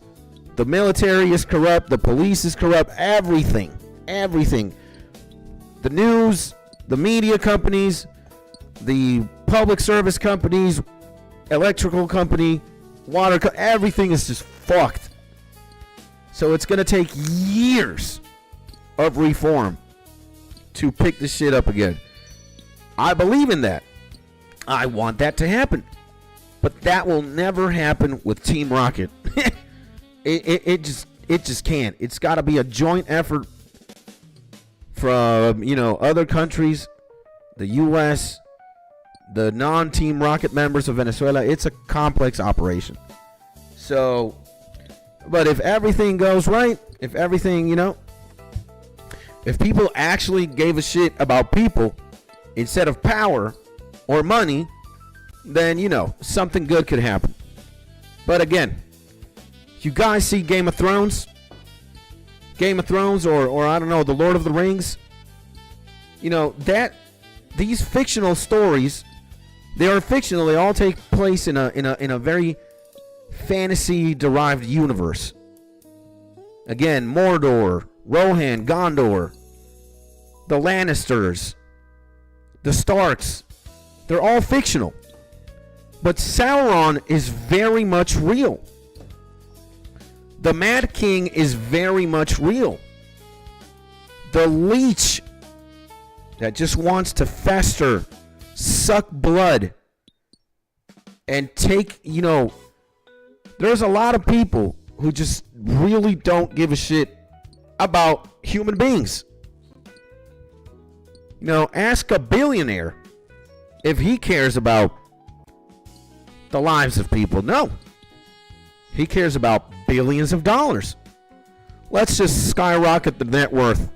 The military is corrupt. The police is corrupt. Everything. The news, the media companies, the public service companies, electrical company, water, everything is just fucked. So it's going to take years of reform to pick this shit up again. I believe in that. I want that to happen. But that will never happen with Team Rocket. It just can't. It's got to be a joint effort from, other countries, the U.S., the non-Team Rocket members of Venezuela. It's a complex operation. So, but if everything goes right, if everything, if people actually gave a shit about people instead of power or money, then, something good could happen. But again, you guys see Game of Thrones? Or I don't know, The Lord of the Rings? These fictional stories, they are fictional. They all take place in a very fantasy-derived universe. Again, Mordor, Rohan, Gondor, the Lannisters, the Starks, they're all fictional. But Sauron is very much real. The Mad King is very much real. The leech that just wants to fester, suck blood, and take, there's a lot of people who just really don't give a shit about human beings. Ask a billionaire if he cares about the lives of people. No. He cares about billions of dollars. Let's just skyrocket the net worth.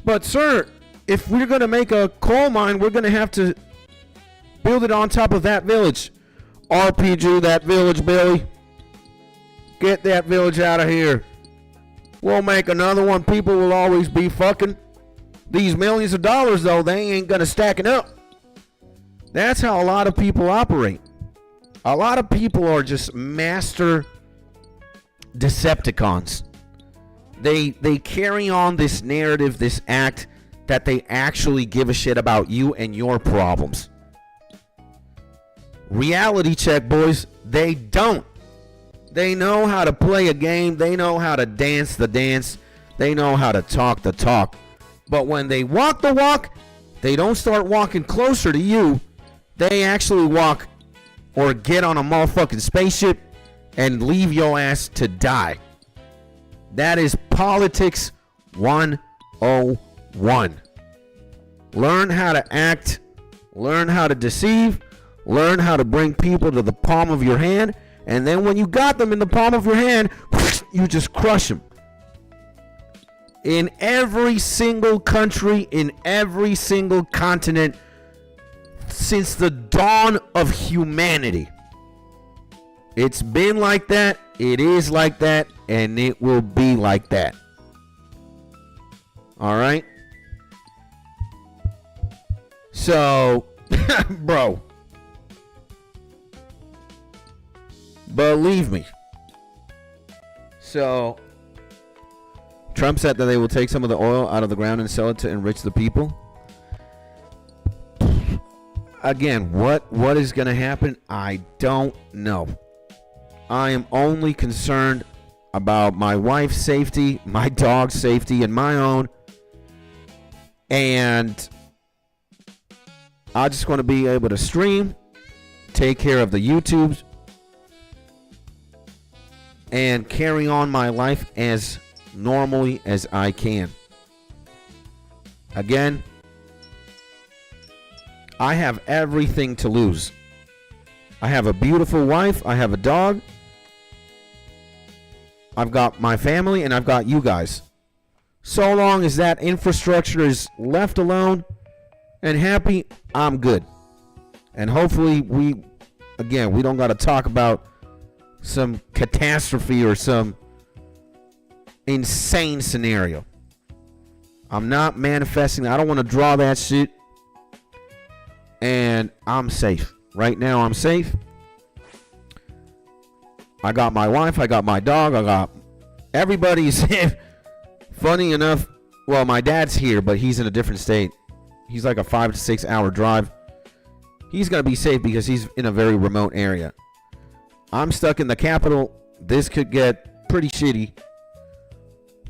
But sir, if we're going to make a coal mine, we're going to have to build it on top of that village. RPG that village, Billy. Get that village out of here. We'll make another one. People will always be fucking. These millions of dollars, though, they ain't going to stack it up. That's how a lot of people operate. A lot of people are just master Decepticons. They carry on this narrative, this act, that they actually give a shit about you and your problems. Reality check, boys. They don't. They know how to play a game. They know how to dance the dance. They know how to talk the talk. But when they walk the walk, they don't start walking closer to you. They actually walk or get on a motherfucking spaceship and leave your ass to die. That is politics 101. Learn how to act, learn how to deceive, learn how to bring people to the palm of your hand, and then when you got them in the palm of your hand, you just crush them. In every single country, in every single continent, since the dawn of humanity, it's been like that, it is like that, and it will be like that. All right? So, bro, believe me. So, Trump said that they will take some of the oil out of the ground and sell it to enrich the people. Again, what is going to happen? I don't know. I am only concerned about my wife's safety, my dog's safety, and my own. And I just want to be able to stream, take care of the YouTubes, and carry on my life as normally as I can. Again, I have everything to lose. I have a beautiful wife. I have a dog. I've got my family, and I've got you guys. So long as that infrastructure is left alone and happy, I'm good. And hopefully we don't got to talk about some catastrophe or some insane scenario. I'm not manifesting. I don't want to draw that shit. And I'm safe. Right now, I'm safe. I got my wife. I got my dog. I got everybody's. Funny enough, well, my dad's here, but he's in a different state. He's like a 5 to 6 hour drive. He's going to be safe because he's in a very remote area. I'm stuck in the capital. This could get pretty shitty.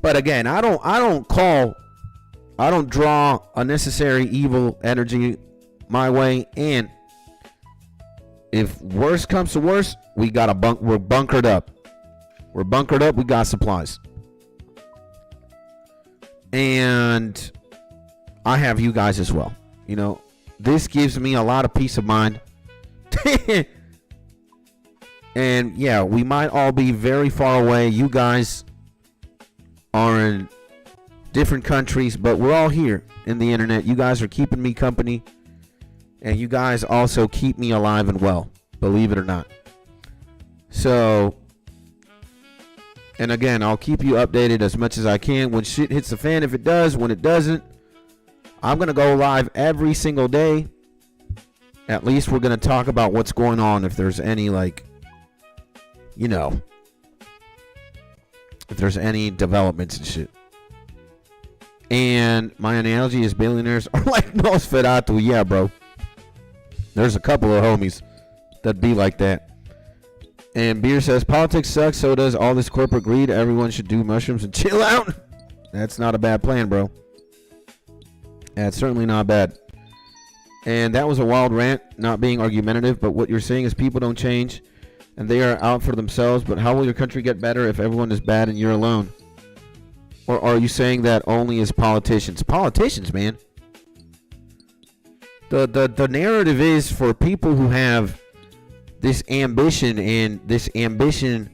But again, I don't draw unnecessary evil energy my way. And if worse comes to worse, we're bunkered up. We're bunkered up. We got supplies. And I have you guys as well. You know, this gives me a lot of peace of mind. And yeah, we might all be very far away. You guys are in different countries, but we're all here in the internet. You guys are keeping me company. And you guys also keep me alive and well, believe it or not. So, and again, I'll keep you updated as much as I can when shit hits the fan. If it does, when it doesn't, I'm going to go live every single day. At least we're going to talk about what's going on. If there's any, like, you know, if there's any developments and shit. And my analogy is billionaires are like Nosferatu. Yeah, bro. There's a couple of homies that be like that. And Beer says, politics sucks, so does all this corporate greed. Everyone should do mushrooms and chill out. That's not a bad plan, bro. That's certainly not bad. And that was a wild rant, not being argumentative, but what you're saying is people don't change, and they are out for themselves. But how will your country get better if everyone is bad and you're alone? Or are you saying that only as politicians? Politicians, man. The narrative is for people who have this ambition, and this ambition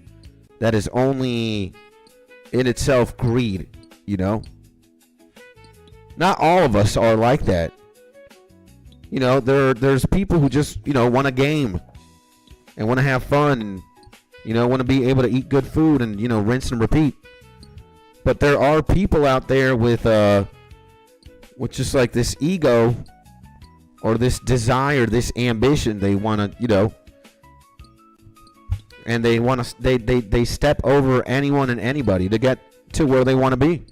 that is only in itself greed, you know? Not all of us are like that. You know, there's people who just, you know, want a game and want to have fun and, you know, want to be able to eat good food and, you know, rinse and repeat. But there are people out there with just like this ego or this desire, this ambition. They want to, you know, and they want to, they step over anyone and anybody to get to where they want to be.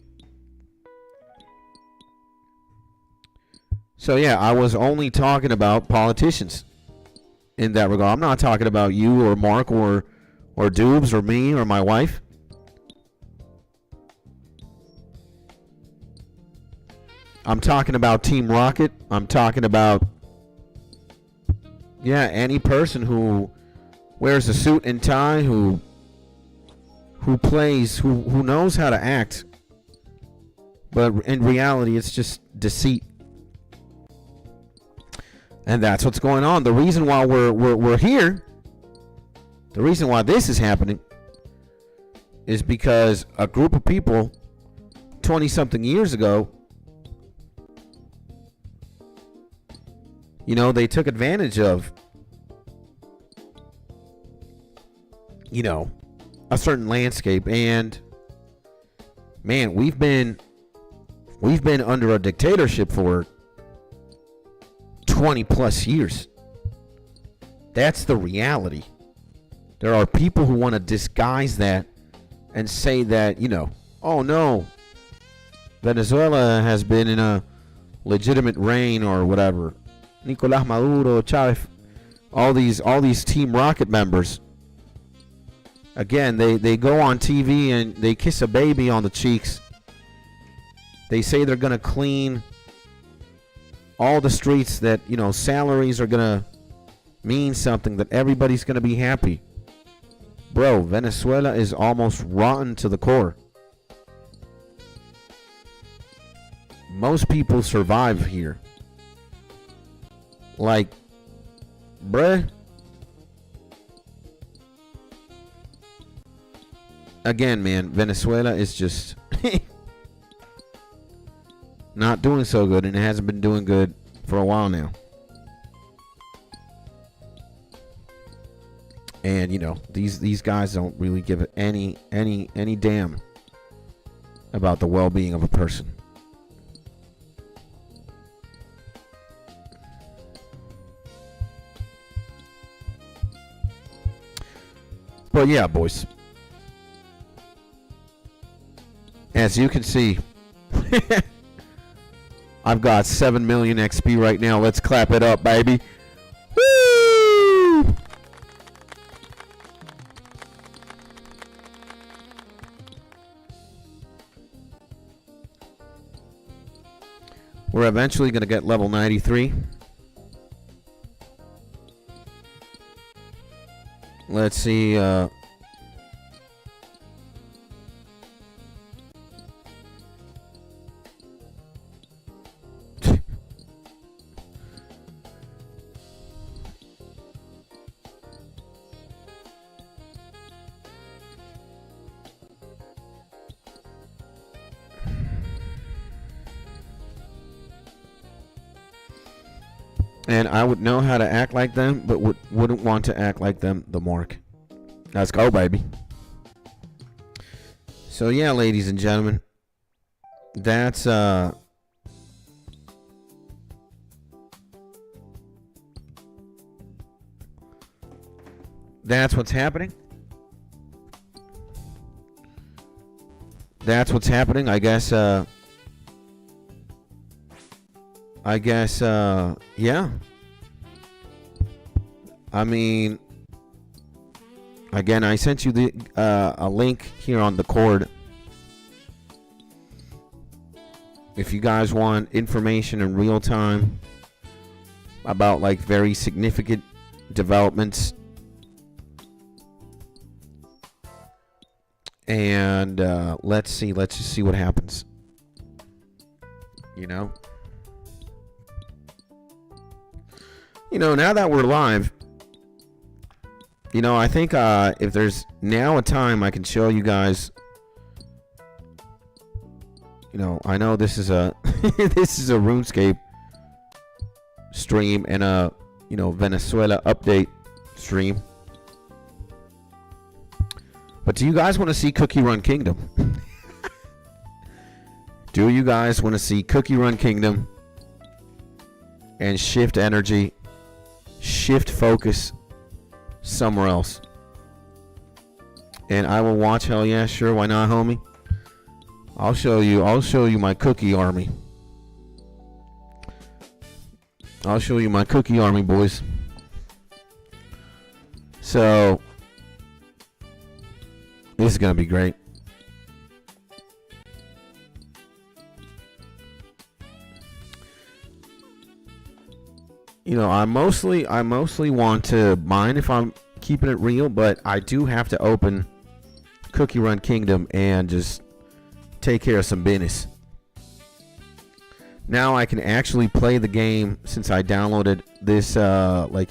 So yeah, I was only talking about politicians in that regard. I'm not talking about you or Mark or Dubes or me or my wife. I'm talking about Team Rocket. I'm talking about, yeah, any person who wears a suit and tie, who plays, who knows how to act, but in reality it's just deceit. And that's what's going on. The reason why we're here, the reason why this is happening, is because a group of people 20-something years ago, you know, they took advantage of, you know, a certain landscape. And man, we've been under a dictatorship for 20 plus years. That's the reality. There are people who want to disguise that and say that, you know, oh no, Venezuela has been in a legitimate reign or whatever. Nicolás Maduro, Chavez, all these Team Rocket members. Again, they go on TV and they kiss a baby on the cheeks. They say they're going to clean all the streets, that, you know, salaries are going to mean something, that everybody's going to be happy. Bro, Venezuela is almost rotten to the core. Most people survive here. Like, bruh. Again, man, Venezuela is just not doing so good, and it hasn't been doing good for a while now. And, you know, these guys don't really give it any damn about the well-being of a person. But yeah, boys. As you can see, I've got 7 million XP right now. Let's clap it up, baby. Woo! We're eventually going to get level 93. Let's see. And I would know how to act like them, but wouldn't want to act like them, the Mark. Let's go, baby. So yeah, ladies and gentlemen, that's what's happening. That's what's happening. I guess yeah. I mean, again, I sent you the a link here on the cord. If you guys want information in real time about like very significant developments, and let's just see what happens. You know, now that we're live, you know, I think if there's now a time I can show you guys. You know, I know this is a this is a RuneScape stream and a, you know, Venezuela update stream. But do you guys want to see Cookie Run Kingdom? Do you guys want to see Cookie Run Kingdom and shift energy, shift focus somewhere else? And I will watch. Hell yeah, sure, why not, homie? I'll show you my cookie army. I'll show you my cookie army, boys. So this is gonna be great. You know, I mostly want to mine if I'm keeping it real, but I do have to open Cookie Run Kingdom and just take care of some business. Now I can actually play the game since I downloaded this like,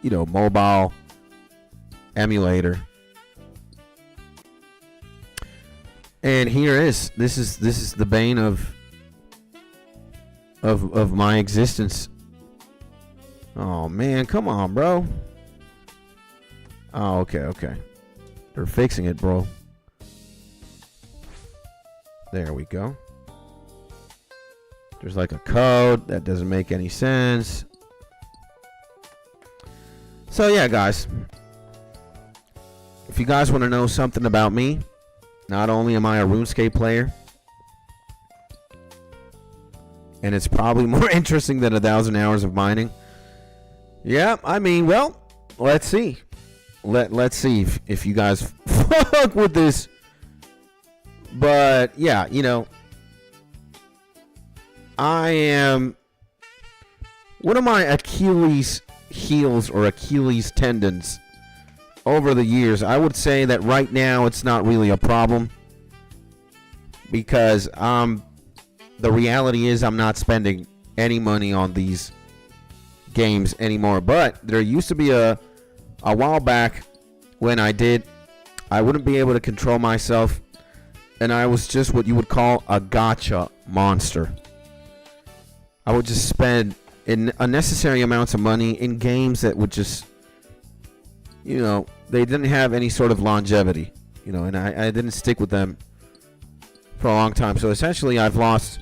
you know, mobile emulator. And here is this is the bane of my existence. Oh man, come on, bro. Oh, okay. They're fixing it, bro. There we go. There's like a code that doesn't make any sense. So yeah, guys. If you guys want to know something about me, not only am I a RuneScape player, And it's probably more interesting than 1,000 hours of mining. Yeah, I mean, well, let's see. Let's see if you guys fuck with this. But yeah, you know, I am one of my Achilles heels or Achilles tendons over the years. I would say that right now it's not really a problem because the reality is I'm not spending any money on these games anymore. But there used to be a while back when I wouldn't be able to control myself, and I was just what you would call a gotcha monster. I would just spend unnecessary amounts of money in games that would just, you know, they didn't have any sort of longevity, you know, and I didn't stick with them for a long time. So essentially I've lost,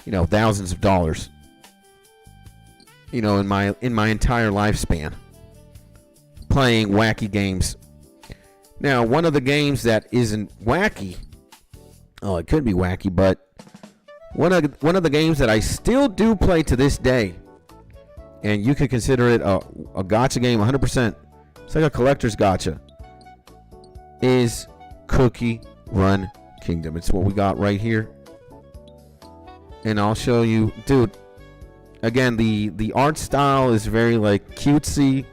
you know, thousands of dollars, you know, in my entire lifespan playing wacky games. Now, one of the games that isn't wacky, oh, it could be wacky, but one of the games that I still do play to this day, and you could consider it a gacha game 100%, it's like a collector's gacha, is Cookie Run Kingdom. It's what we got right here. And I'll show you, dude, again, the art style is very like cutesy.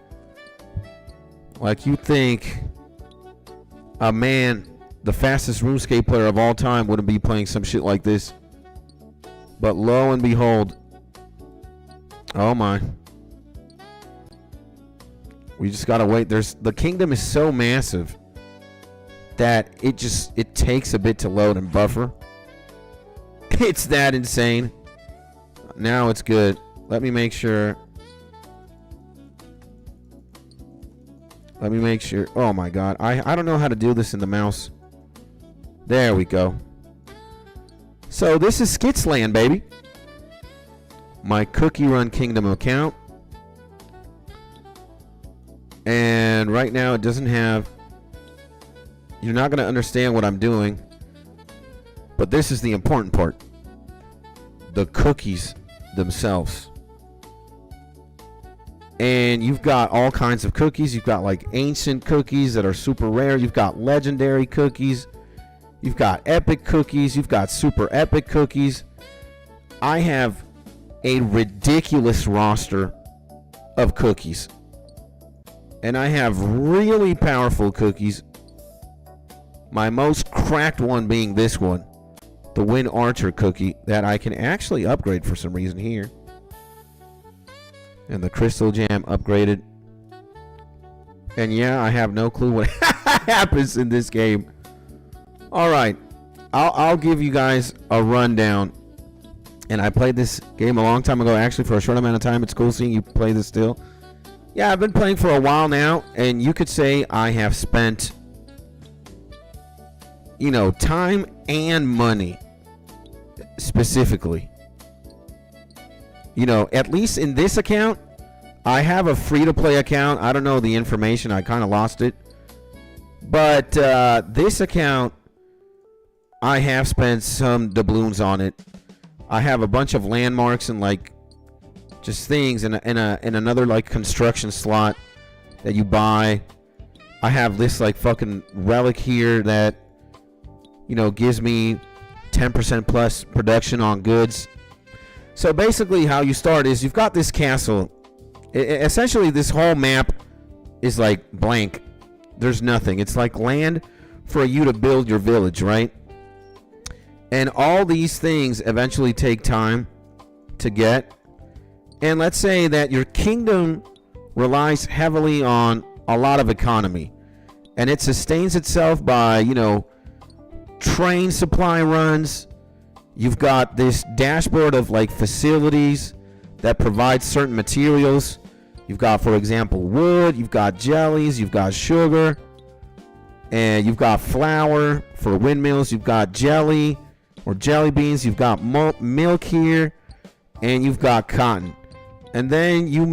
Like you think a man, the fastest RuneScape player of all time, wouldn't be playing some shit like this. But lo and behold, oh my, we just gotta wait. The kingdom is so massive that it takes a bit to load and buffer. It's that insane. Now it's good. Let me make sure. Oh my god, I don't know how to do this in the mouse. There we go. So this is Skitsland, baby. My Cookie Run Kingdom account. And right now it doesn't have... You're not going to understand what I'm doing. But this is the important part. The cookies themselves. And you've got all kinds of cookies. You've got like ancient cookies that are super rare. You've got legendary cookies. You've got epic cookies. You've got super epic cookies. I have a ridiculous roster of cookies. And I have really powerful cookies. My most cracked one being this one. The Wind Archer cookie that I can actually upgrade for some reason here. And the Crystal Jam upgraded. And yeah, I have no clue what happens in this game. Alright, I'll give you guys a rundown. And I played this game a long time ago, actually, for a short amount of time. It's cool seeing you play this still. Yeah, I've been playing for a while now, and you could say I have spent, you know, time and money, specifically. You know, at least in this account, I have a free-to-play account. I don't know the information. I kind of lost it. But this account, I have spent some doubloons on it. I have a bunch of landmarks and like just things in another like construction slot that you buy. I have this like fucking relic here that, you know, gives me 10% plus production on goods. So basically how you start is you've got this castle. Essentially this whole map is like blank. There's nothing. It's like land for you to build your village, right? And all these things eventually take time to get. And let's say that your kingdom relies heavily on a lot of economy. And it sustains itself by, you know, train supply runs. You've got this dashboard of like facilities that provide certain materials. You've got, for example, wood. You've got jellies. You've got sugar. And you've got flour for windmills. You've got jelly or jelly beans. You've got milk here. And you've got cotton. And then you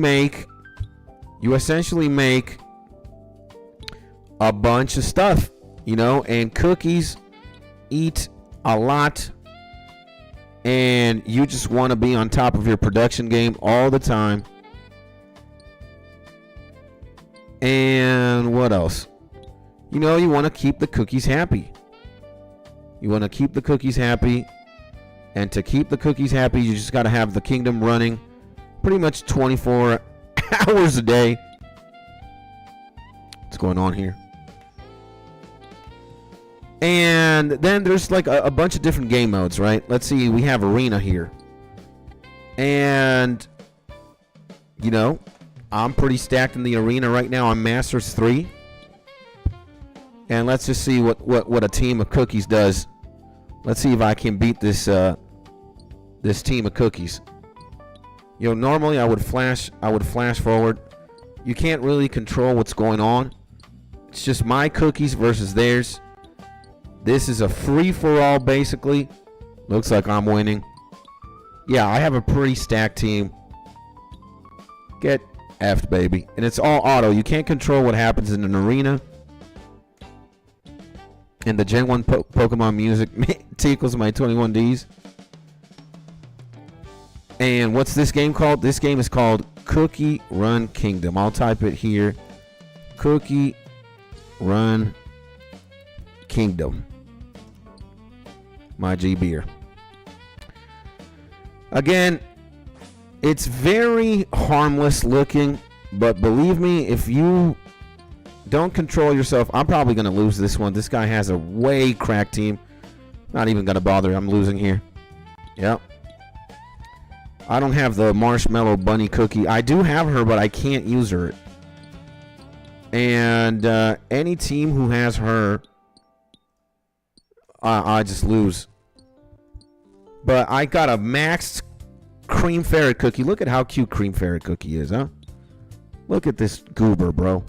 essentially make a bunch of stuff, you know, and cookies eat a lot and you just want to be on top of your production game all the time. And what else? You know, you want to keep the cookies happy. You want to keep the cookies happy. And to keep the cookies happy, you just got to have the kingdom running pretty much 24 hours a day. What's going on here? And then there's like a bunch of different game modes, right? Let's see, we have Arena here. And, you know, I'm pretty stacked in the Arena right now. I'm Masters 3. And let's just see what a team of cookies does. Let's see if I can beat this this team of cookies. You know, normally I would flash forward. You can't really control what's going on. It's just my cookies versus theirs. This is a free-for-all, basically. Looks like I'm winning. Yeah, I have a pretty stacked team. Get effed, baby. And it's all auto. You can't control what happens in an arena. And the Gen 1 Pokemon music tickles my 21Ds. And what's this game called? This game is called Cookie Run Kingdom. I'll type it here. Cookie Run Kingdom. My G beer. Again, it's very harmless looking, but believe me, if you don't control yourself, I'm probably going to lose this one. This guy has a way cracked team. Not even going to bother. I'm losing here. Yep. I don't have the Marshmallow Bunny cookie. I do have her, but I can't use her. And any team who has her, I just lose. But I got a maxed Cream Ferret cookie. Look at how cute Cream Ferret cookie is, huh? Look at this goober, bro.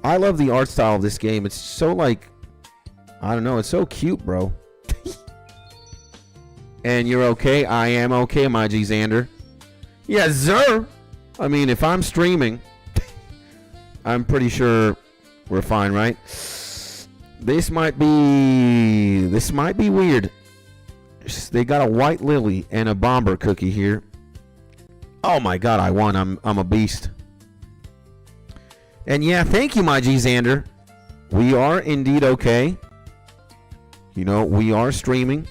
I love the art style of this game. It's so like, I don't know. It's so cute, bro. And you're okay? I am okay, my G Xander. Yes, sir. I mean, if I'm streaming, I'm pretty sure we're fine, right? This might be weird. They got a White Lily and a Bomber cookie here. Oh my God, I won. I'm a beast. And yeah, thank you, my G Xander. We are indeed okay. You know, we are streaming.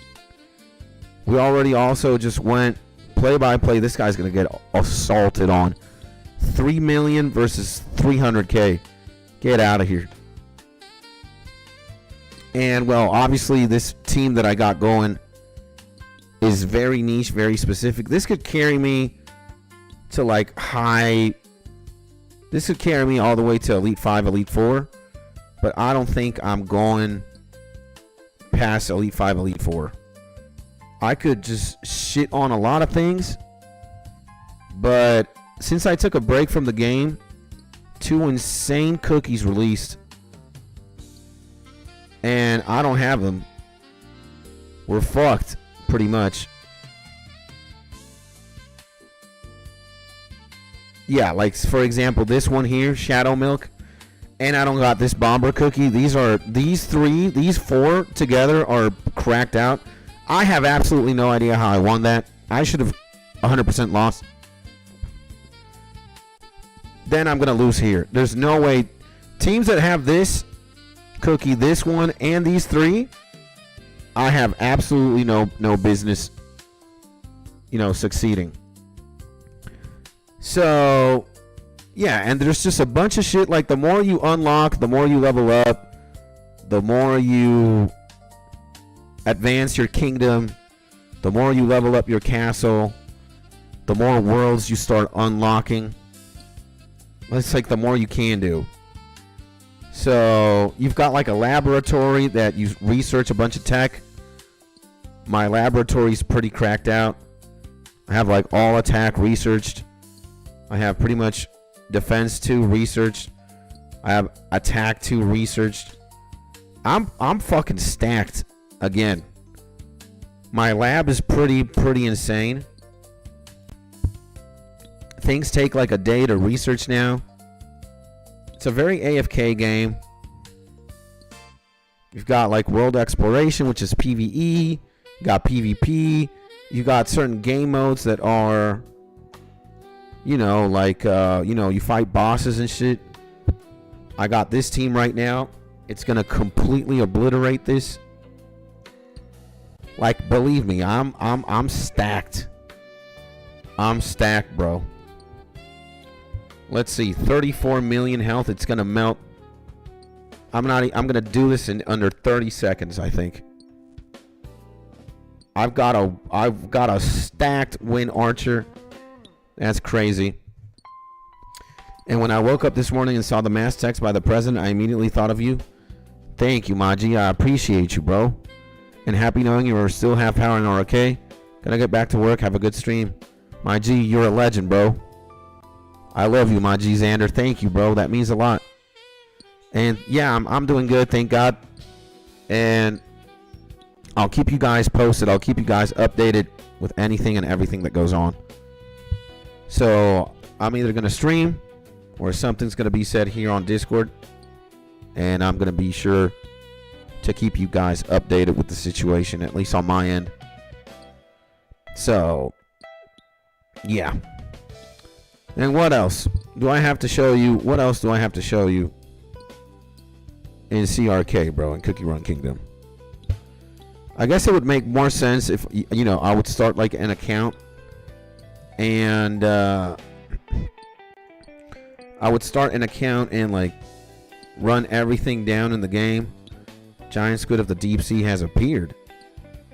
We already also just went play-by-play. This guy's going to get assaulted on. 3 million versus 300K. Get out of here. And, well, obviously this team that I got going is very niche, very specific. This could carry me to, like, high... This could carry me all the way to Elite 5, Elite 4. But I don't think I'm going past Elite 5, Elite 4. I could just shit on a lot of things. But since I took a break from the game, 2 insane cookies released. And I don't have them. We're fucked, pretty much. Yeah, like for example, this one here, Shadow Milk. And I don't got this Bomber cookie. These 4 together are cracked out. I have absolutely no idea how I won that. I should have 100% lost. Then I'm going to lose here. There's no way. Teams that have this cookie, this one, and these 3, I have absolutely no business, succeeding. So, yeah, and there's just a bunch of shit. Like, the more you unlock, the more you level up, the more you advance your kingdom, the more you level up your castle, the more worlds you start unlocking. It's like the more you can do. So you've got like a laboratory that you research a bunch of tech. My laboratory's pretty cracked out. I have like all attack researched. I have pretty much defense 2 researched. I have attack 2 researched. I'm fucking stacked. Again, my lab is pretty insane. Things take like a day to research now. It's a very AFK game. You've got like world exploration, which is PvE. You got PvP. You got certain game modes that are, like, you fight bosses and shit. I got this team right now. It's going to completely obliterate this. Like, believe me, I'm stacked. I'm stacked, bro. Let's see, 34 million health. It's gonna melt. I'm gonna do this in under 30 seconds, I think. I've got a stacked Win Archer. That's crazy. And when I woke up this morning and saw the mass text by the president, I immediately thought of you. Thank you, Maji. I appreciate you, bro. And happy knowing you are still half power and are okay. Gonna get back to work. Have a good stream. My G, you're a legend, bro. I love you, my G, Xander. Thank you, bro. That means a lot. And yeah, I'm doing good, thank God. And I'll keep you guys posted. I'll keep you guys updated with anything and everything that goes on. So I'm either gonna stream or something's gonna be said here on Discord, and I'm gonna be sure to keep you guys updated with the situation, at least on my end. So yeah. And what else do I have to show you? What else do I have to show you in CRK, bro, in Cookie Run Kingdom? I guess it would make more sense if, I would start like an account and I would start an account and like run everything down in the game. Giant squid of the deep sea has appeared.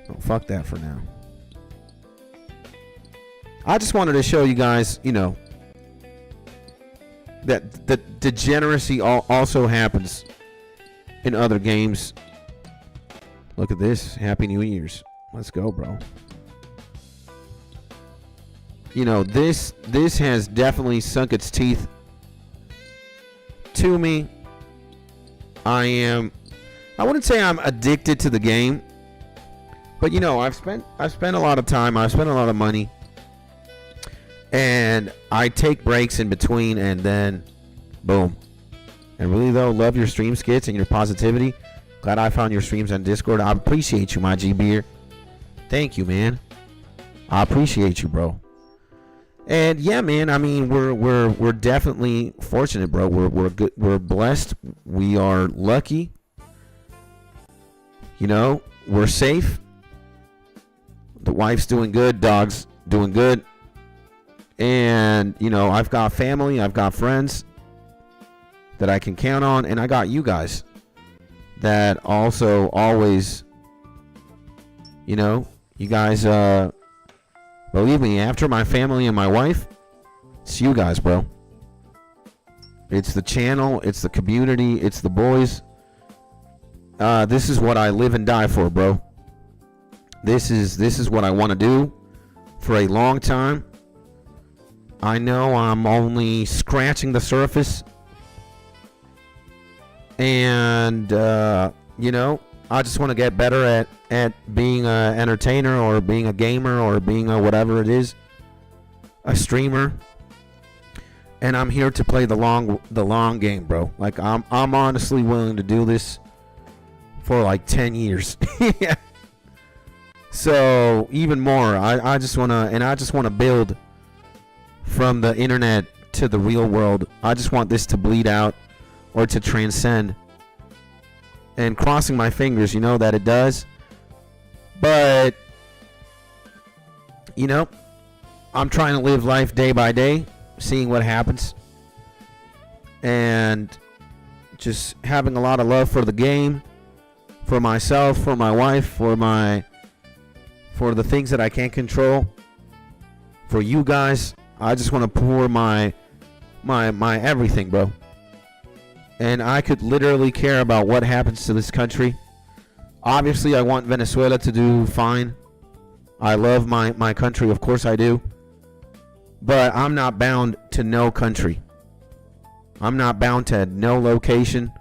Oh, fuck that for now. I just wanted to show you guys, that the degeneracy also happens in other games. Look at this. Happy New Year's. Let's go, bro. This has definitely sunk its teeth to me. I wouldn't say I'm addicted to the game, but I've spent a lot of time, I've spent a lot of money. And I take breaks in between, and then, boom. And really, though, love your stream skits and your positivity. Glad I found your streams on Discord. I appreciate you, my G Beer. Thank you, man. I appreciate you, bro. And yeah, man. I mean, we're definitely fortunate, bro. We're good. We're blessed. We are lucky. We're safe. The wife's doing good. Dog's doing good. And, I've got family, I've got friends that I can count on, and I got you guys that also always, you guys, believe me, after my family and my wife, it's you guys, bro. It's the channel, it's the community, it's the boys. This is what I live and die for, bro. This is what I want to do for a long time. I know I'm only scratching the surface. And, I just want to get better at being an entertainer or being a gamer or being a whatever it is, a streamer. And I'm here to play the long game, bro. Like, I'm honestly willing to do this for like 10 years. Yeah. So, even more, I just want to build from the internet to the real world. I just want this to bleed out or to transcend. And crossing my fingers, that it does. But, I'm trying to live life day by day, seeing what happens. And just having a lot of love for the game, for myself, for my wife, for the things that I can't control, for you guys. I just want to pour my everything, bro. And I could literally care about what happens to this country. Obviously, I want Venezuela to do fine. I love my country, of course I do. But I'm not bound to no country. I'm not bound to no location,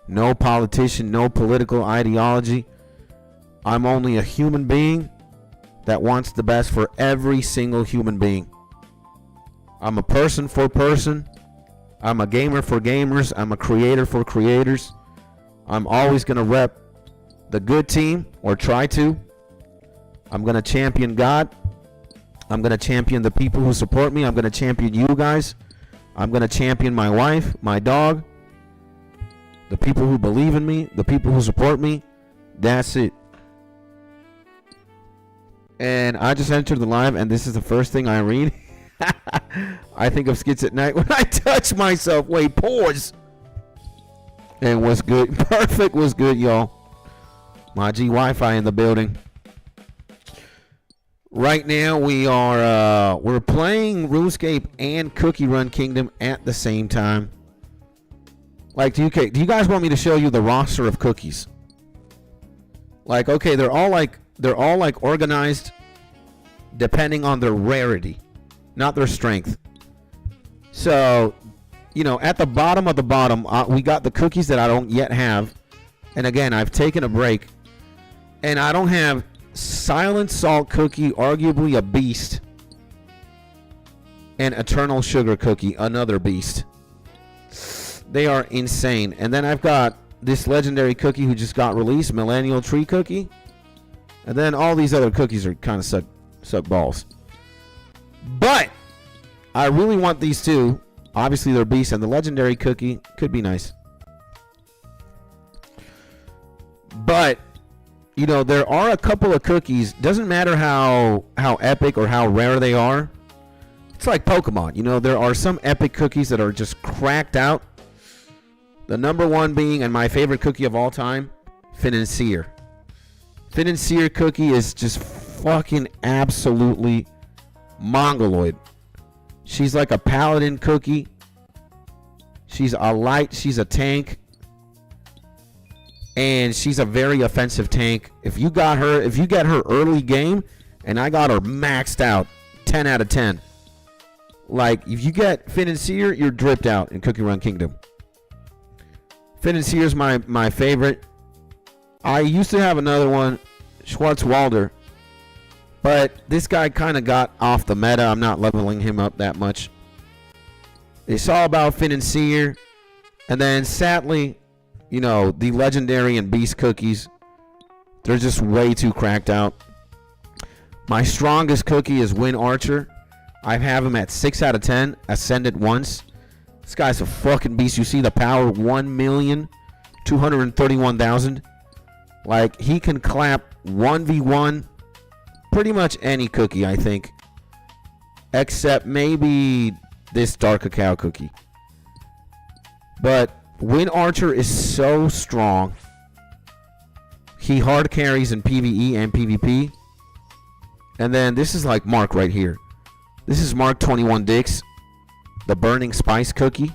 no politician, no political ideology. I'm only a human being that wants the best for every single human being. I'm a person for person. I'm a gamer for gamers. I'm a creator for creators. I'm always going to rep the good team, or try to. I'm going to champion God. I'm going to champion the people who support me. I'm going to champion you guys. I'm going to champion my wife, my dog, the people who believe in me, the people who support me. That's it. And I just entered the live, and this is the first thing I read. I think of skits at night when I touch myself. Wait, pause. And what's good? Perfect. What's good, y'all? My G Wi-Fi in the building. Right now we're playing RuneScape and Cookie Run Kingdom at the same time. Like, do you guys want me to show you the roster of cookies? Like, okay, they're all like organized depending on their rarity, not their strength. So, at the bottom of the bottom, we got the cookies that I don't yet have. And again, I've taken a break, and I don't have Silent Salt Cookie, arguably a beast, and Eternal Sugar Cookie, another beast. They are insane. And then I've got this legendary cookie who just got released, Millennial Tree Cookie. And then all these other cookies are kind of suck balls. But I really want these two. Obviously, they're beasts, and the legendary cookie could be nice. But there are a couple of cookies. Doesn't matter how epic or how rare they are. It's like Pokemon. There are some epic cookies that are just cracked out. The number one being, and my favorite cookie of all time, Financier. Financier cookie is just fucking absolutely mongoloid. She's like a paladin cookie. She's a light. She's a tank. And she's a very offensive tank. If you get her early game, and I got her maxed out, 10 out of 10. Like, if you get Financier, you're dripped out in Cookie Run Kingdom. Financier's my favorite. I used to have another one, Schwarzwalder. But this guy kind of got off the meta. I'm not leveling him up that much. It's all about Financier. And then, sadly, the legendary and beast cookies, they're just way too cracked out. My strongest cookie is Win Archer. I have him at 6 out of 10. Ascended once. This guy's a fucking beast. You see the power, 1,231,000. Like, he can clap 1v1 pretty much any cookie, I think. Except maybe this dark cacao cookie. But Win Archer is so strong. He hard carries in PvE and PvP. And then this is like Mark right here. This is Mark 21 Dix. The Burning Spice Cookie.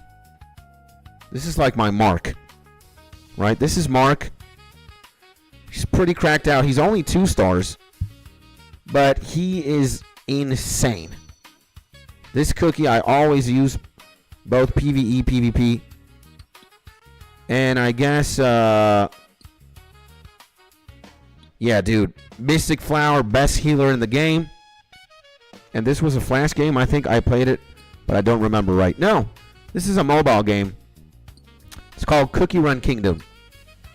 This is like my Mark. Right? This is Mark. He's pretty cracked out. He's only 2 stars. But he is insane. This cookie I always use both PvE, PvP. And I guess, yeah, dude. Mystic Flower, best healer in the game. And this was a flash game. I think I played it, but I don't remember right. No, this is a mobile game. It's called Cookie Run Kingdom. You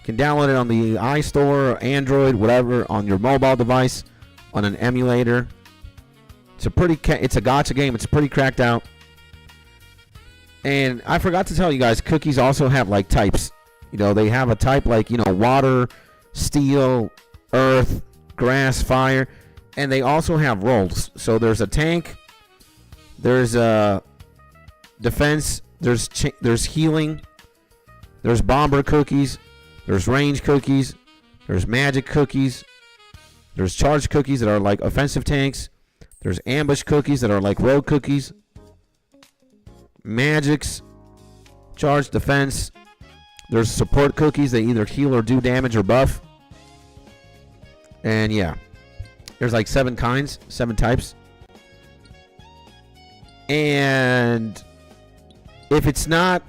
can download it on the iStore, Android, whatever, on your mobile device, on an emulator. It's a gacha game. It's pretty cracked out. And I forgot to tell you guys, cookies also have like types. They have a type like, water, steel, earth, grass, fire. And they also have roles. So there's a tank. There's a defense. There's healing. There's bomber cookies. There's range cookies. There's magic cookies. There's charge cookies that are like offensive tanks. There's ambush cookies that are like rogue cookies. Magics. Charge defense. There's support cookies. They either heal or do damage or buff. And yeah. There's like 7 kinds. 7 types. And if it's not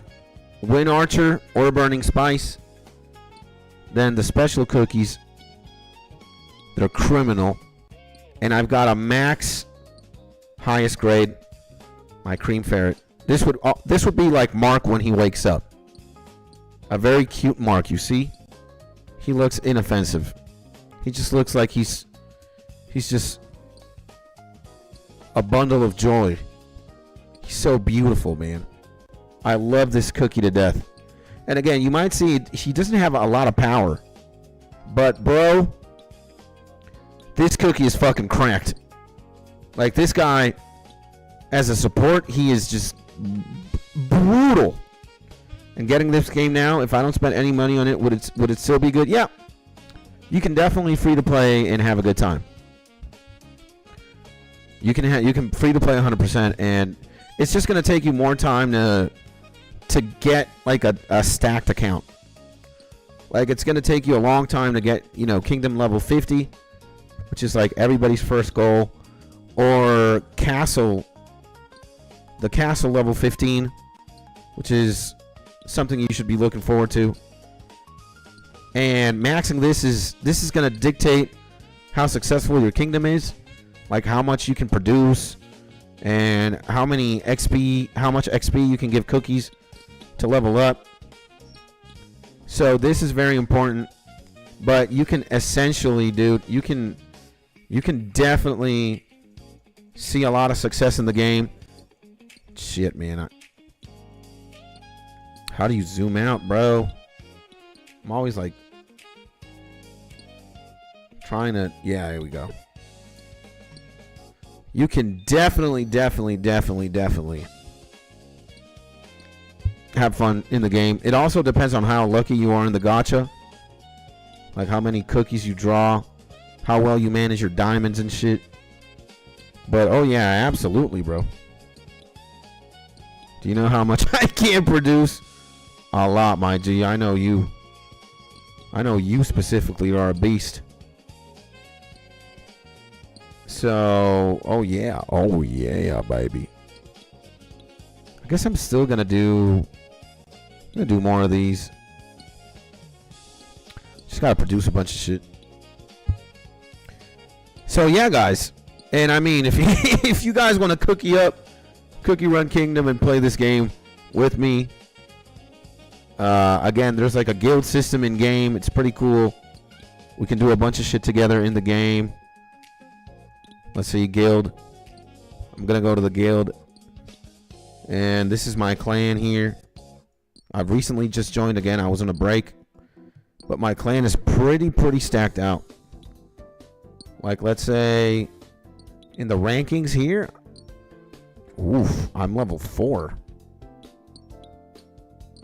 Win Archer or Burning Spice, then the special cookies, they're criminal. And I've got a max highest grade, my Cream Ferret. This would be like Mark when he wakes up. A very cute Mark, you see? He looks inoffensive. He just looks like he's He's just a bundle of joy. He's so beautiful, man. I love this cookie to death. And again, you might see he doesn't have a lot of power. But, bro, this cookie is fucking cracked. Like, this guy, as a support, he is just brutal. And getting this game now, if I don't spend any money on it, would it still be good? Yeah. You can definitely free to play and have a good time. You can free to play 100%, and it's just going to take you more time to get like a stacked account. Like, it's going to take you a long time to get, you know, Kingdom level 50, which is like everybody's first goal, or Castle, the Castle level 15, which is something you should be looking forward to. And maxing this is going to dictate how successful your kingdom is, like how much you can produce and how much XP you can give cookies to level up. So this is very important, but you can essentially, dude, you can definitely see a lot of success in the game. Shit, man. How do you zoom out, bro? I'm always like trying to, yeah, here we go. You can definitely have fun in the game. It also depends on how lucky you are in the gacha. Like how many cookies you draw, how well you manage your diamonds and shit. But oh yeah, absolutely, bro. Do you know how much I can produce? A lot, my G. I know you. I know you specifically are a beast. So, oh yeah, baby. I guess I'm still gonna do more of these. Just gotta produce a bunch of shit. So yeah, guys, and I mean, if you guys want to Cookie Run Kingdom and play this game with me, again, there's like a guild system in game. It's pretty cool. We can do a bunch of shit together in the game. Let's see, guild. I'm gonna go to the guild, and this is my clan here. I've recently just joined again. I was on a break, but my clan is pretty stacked out. Like, let's say in the rankings here, oof, I'm level 4.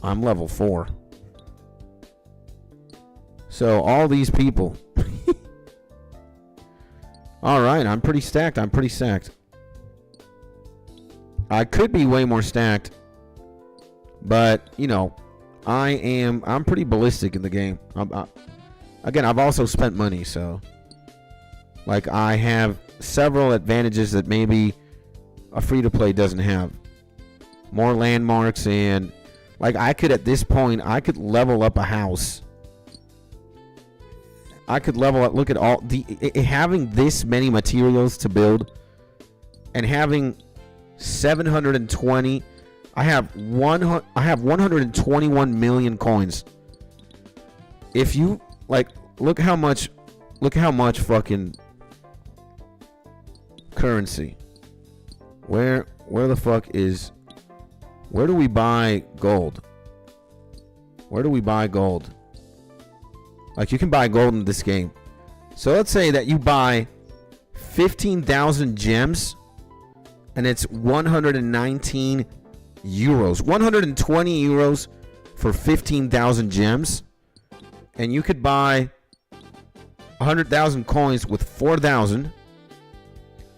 I'm level 4. So all these people. All right, I'm pretty stacked. I could be way more stacked, but you know, I'm pretty ballistic in the game. Again, I've also spent money, so like I have several advantages that maybe a free-to-play doesn't have. More landmarks, and like I could at this point, I could level up a house. I could level up. Look at all the having this many materials to build, and having 720. I have 121 million coins. If you like, look how much fucking currency. Where the fuck is? Where do we buy gold? Where do we buy gold? Like, you can buy gold in this game. So let's say that you buy 15,000 gems, and it's 119 euros. 120 euros for 15,000 gems. And you could buy 100,000 coins with 4,000.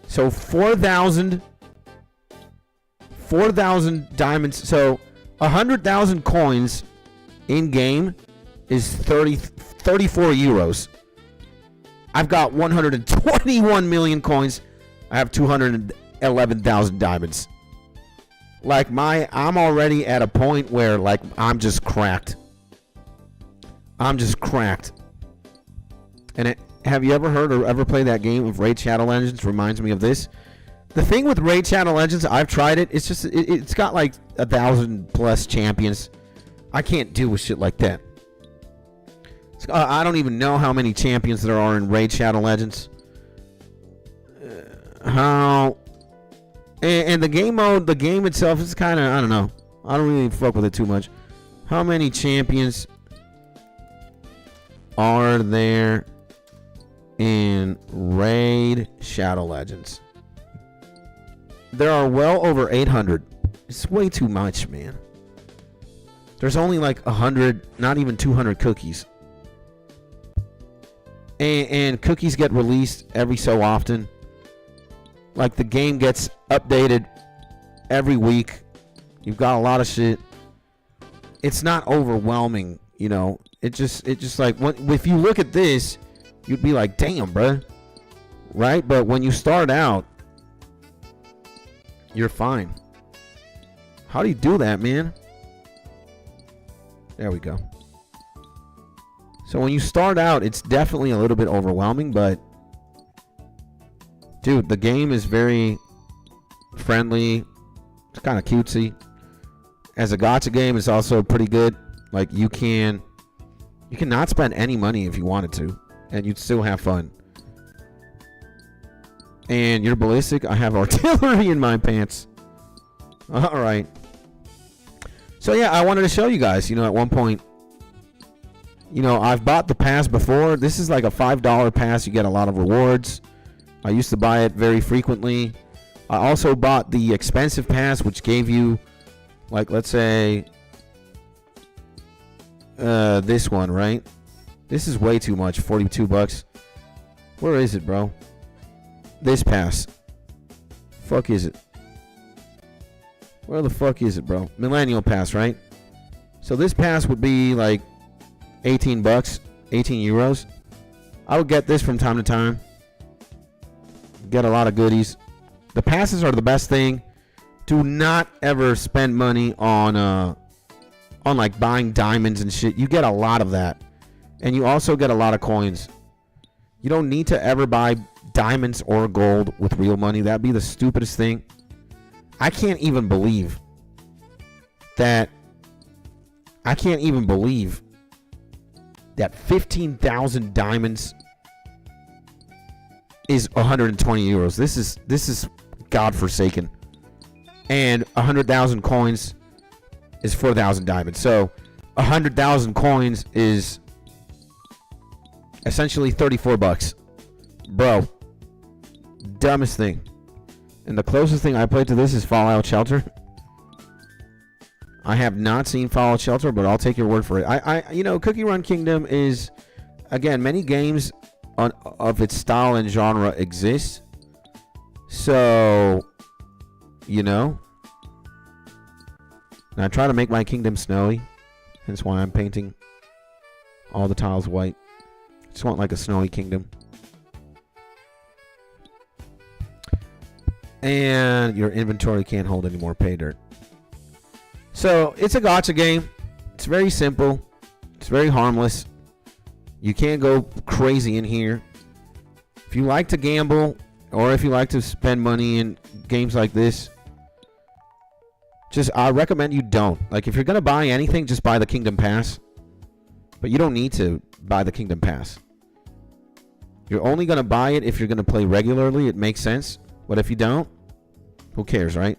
So 4,000 diamonds. So 100,000 coins in game is 34 euros. I've got 121 million coins. I have 211,000 diamonds. Like, I'm already at a point where like I'm just cracked. And have you ever heard or ever played that game of Raid Shadow Legends? Reminds me of this. The thing with Raid Shadow Legends, I've tried it. It's just it's got like 1,000+ champions. I can't deal with shit like that. I don't even know how many champions there are in Raid Shadow Legends. how, and the game mode, the game itself is kind of, I don't know. I don't really fuck with it too much. How many champions are there in Raid Shadow Legends? There are well over 800. It's way too much, man. There's only like 100, not even 200 cookies. And cookies get released every so often. Like the game gets updated every week. You've got a lot of shit. It's not overwhelming, you know. It just like, if you look at this, you'd be like, damn, bruh. Right? But when you start out, you're fine. How do you do that, man? There we go. So when you start out, it's definitely a little bit overwhelming, but dude, the game is very friendly. It's kind of cutesy. As a gacha game, it's also pretty good. Like you can not spend any money if you wanted to, and you'd still have fun. And you're ballistic. I have artillery in my pants. All right. So yeah, I wanted to show you guys, you know, at one point, you know, I've bought the pass before. This is like a $5 pass. You get a lot of rewards. I used to buy it very frequently. I also bought the expensive pass, which gave you, like, let's say, this one, right? This is way too much, 42 bucks. Where is it, bro? This pass. Fuck is it? Where the fuck is it, bro? Millennial pass, right? So this pass would be like 18 bucks, 18 euros. I would get this from time to time. Get a lot of goodies. The passes are the best thing. Do not ever spend money on like buying diamonds and shit. You get a lot of that. And you also get a lot of coins. You don't need to ever buy diamonds or gold with real money. That'd be the stupidest thing. I can't even believe that 15,000 diamonds is 120 euros. This is godforsaken. And 100,000 coins is 4,000 diamonds. So 100,000 coins is essentially 34 bucks. Bro, dumbest thing. And the closest thing I played to this is Fallout Shelter. I have not seen Fallout Shelter, but I'll take your word for it. You know, Cookie Run Kingdom is, again, many games of its style and genre exist. So, you know, and I try to make my kingdom snowy. Hence why I'm painting all the tiles white. Just want like a snowy kingdom. And your inventory can't hold any more pay dirt. So it's a gacha game. It's very simple. It's very harmless. You can't go crazy in here. If you like to gamble, or if you like to spend money in games like this, I recommend you don't. Like, if you're gonna buy anything, just buy the Kingdom Pass. But you don't need to buy the Kingdom Pass. You're only gonna buy it if you're gonna play regularly. It makes sense. But if you don't, who cares, right?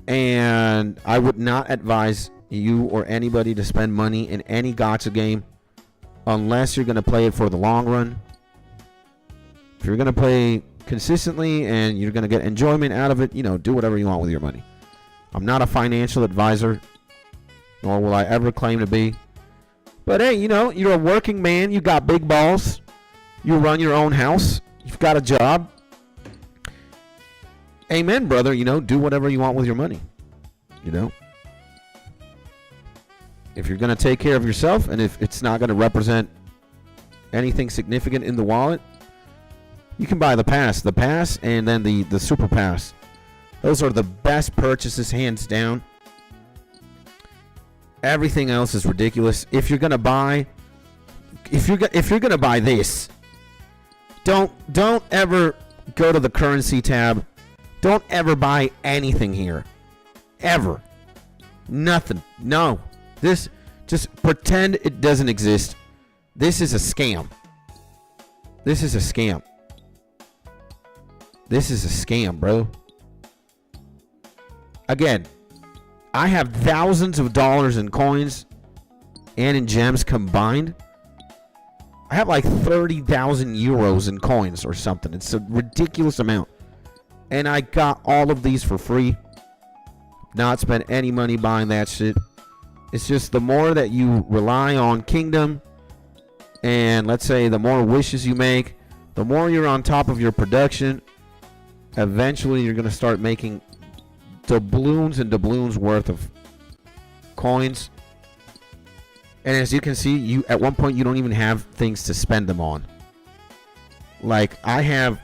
And I would not advise you or anybody to spend money in any gacha game unless you're going to play it for the long run. If you're going to play consistently and you're going to get enjoyment out of it, you know, do whatever you want with your money. I'm not a financial advisor, nor will I ever claim to be. But hey, you know, you're a working man. You got big balls. You run your own house. You've got a job. Amen, brother. You know, do whatever you want with your money. You know, if you're going to take care of yourself, and if it's not going to represent anything significant in the wallet, you can buy the pass. The pass and then the super pass. Those are the best purchases, hands down. Everything else is ridiculous. If you're going to buy, if you're going to buy this, don't ever go to the currency tab. Don't ever buy anything here. Ever. Nothing. No. This, just pretend it doesn't exist. This is a scam. This is a scam. This is a scam, bro. Again, I have thousands of dollars in coins and in gems combined. I have like 30,000 euros in coins or something. It's a ridiculous amount. And I got all of these for free. Not spent any money buying that shit. It's just the more that you rely on Kingdom, and let's say the more wishes you make, the more you're on top of your production, eventually you're going to start making doubloons and doubloons worth of coins. And as you can see, you at one point you don't even have things to spend them on. Like, I have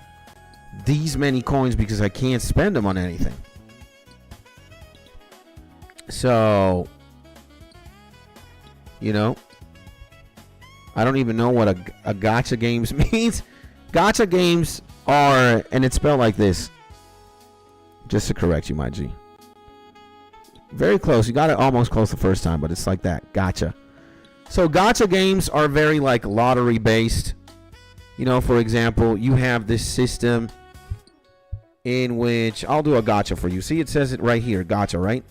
these many coins because I can't spend them on anything. So, you know, I don't even know what a gacha games means. Gacha games are, and it's spelled like this, just to correct you, my G. Very close. You got it almost close the first time, but it's like that. Gacha. So gacha games are very like lottery based. You know, for example, you have this system in which I'll do a gacha for you. See, it says it right here, gacha, right?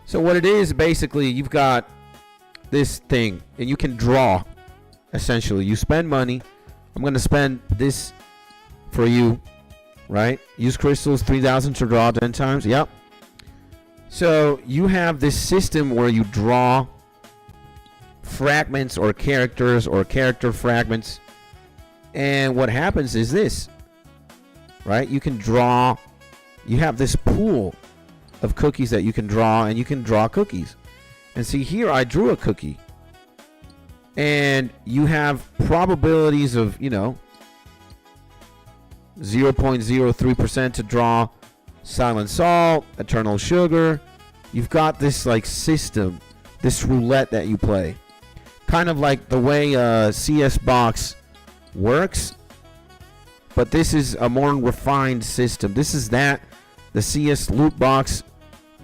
So what it is, basically, you've got this thing, and you can draw, essentially. You spend money. I'm going to spend this for you, right? Use crystals 3,000 to draw 10 times. Yep. So you have this system where you draw fragments or characters or character fragments. And what happens is this, right? You can draw. You have this pool of cookies that you can draw, and you can draw cookies. And see here, I drew a cookie. And you have probabilities of, you know, 0.03% to draw silent salt, eternal sugar. You've got this like system, this roulette that you play. Kind of like the way CS Box works. But this is a more refined system. This is that, the CS loot box,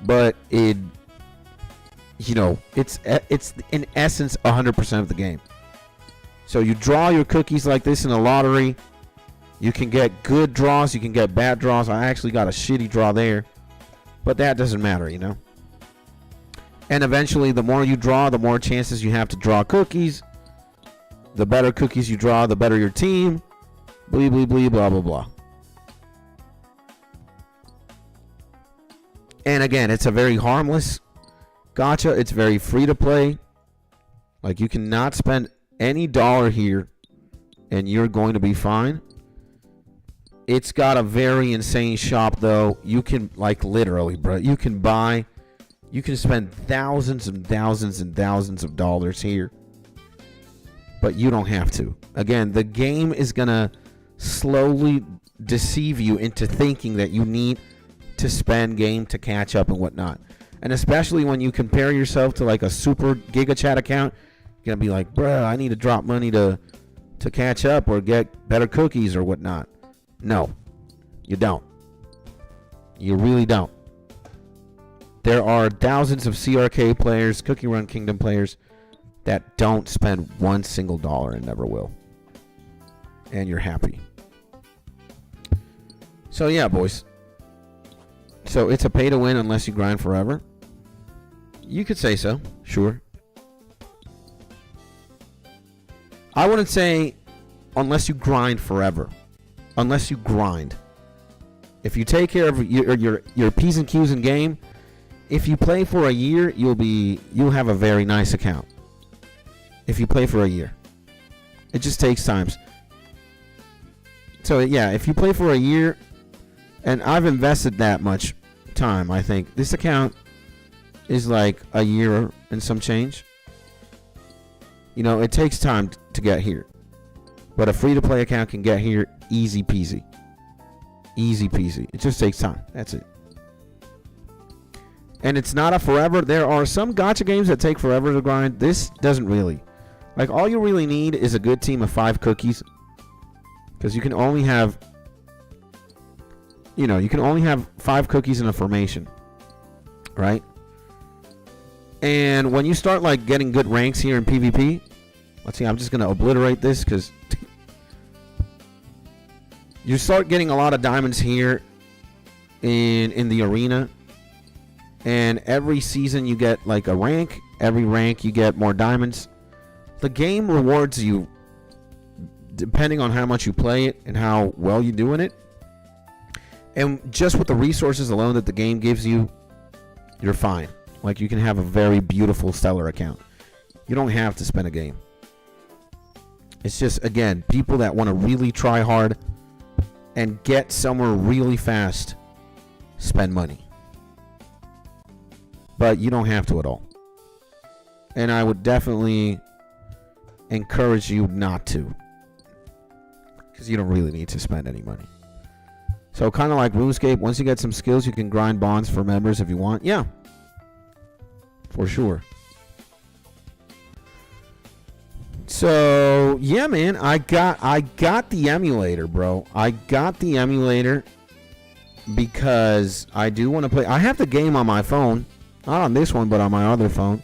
but it, you know, it's in essence 100% of the game. So you draw your cookies like this in a lottery. You can get good draws, you can get bad draws. I actually got a shitty draw there, but that doesn't matter, you know. And eventually, the more you draw, the more chances you have to draw cookies. The better cookies you draw, the better your team. Blee, blee, blee, blah, blah, blah. And again, it's a very harmless gacha. It's very free to play. Like, you cannot spend any dollar here and you're going to be fine. It's got a very insane shop, though. You can, like, literally, bro, you can spend thousands and thousands and thousands of dollars here, but you don't have to. Again, the game is going to slowly deceive you into thinking that you need to spend game to catch up and whatnot. And especially when you compare yourself to like a super Giga Chat account, you're going to be like, bruh, I need to drop money to catch up or get better cookies or whatnot. No, you don't. You really don't. There are thousands of CRK players, Cookie Run Kingdom players, that don't spend one single dollar and never will. And you're happy. So yeah, boys. So it's a pay to win unless you grind forever. You could say so, sure. I wouldn't say unless you grind forever. Unless you grind. If you take care of your P's and Q's in game, if you play for a year, you'll have a very nice account. If you play for a year. It just takes time. So yeah, if you play for a year, and I've invested that much time, I think this account is like a year and some change. You know, it takes time to get here. But a free-to-play account can get here easy peasy. Easy peasy. It just takes time. That's it. And it's not a forever. There are some gacha games that take forever to grind. This doesn't really. Like, all you really need is a good team of 5 cookies. Because you can only have, you can only have 5 cookies in a formation. Right? And when you start, like, getting good ranks here in PvP. Let's see, I'm just going to obliterate this because you start getting a lot of diamonds here in the arena, and every season you get like a rank. Every rank you get more diamonds. The game rewards you depending on how much you play it and how well you do in it. And just with the resources alone that the game gives you, you're fine. Like, you can have a very beautiful stellar account. You don't have to spend a game. It's just, again, people that want to really try hard and get somewhere really fast spend money. But you don't have to at all. And I would definitely encourage you not to, because you don't really need to spend any money. So kind of like RuneScape, once you get some skills, you can grind bonds for members if you want. Yeah, for sure. So yeah, man, I got the emulator, bro. I got the emulator because I do want to play. I have the game on my phone, not on this one, but on my other phone.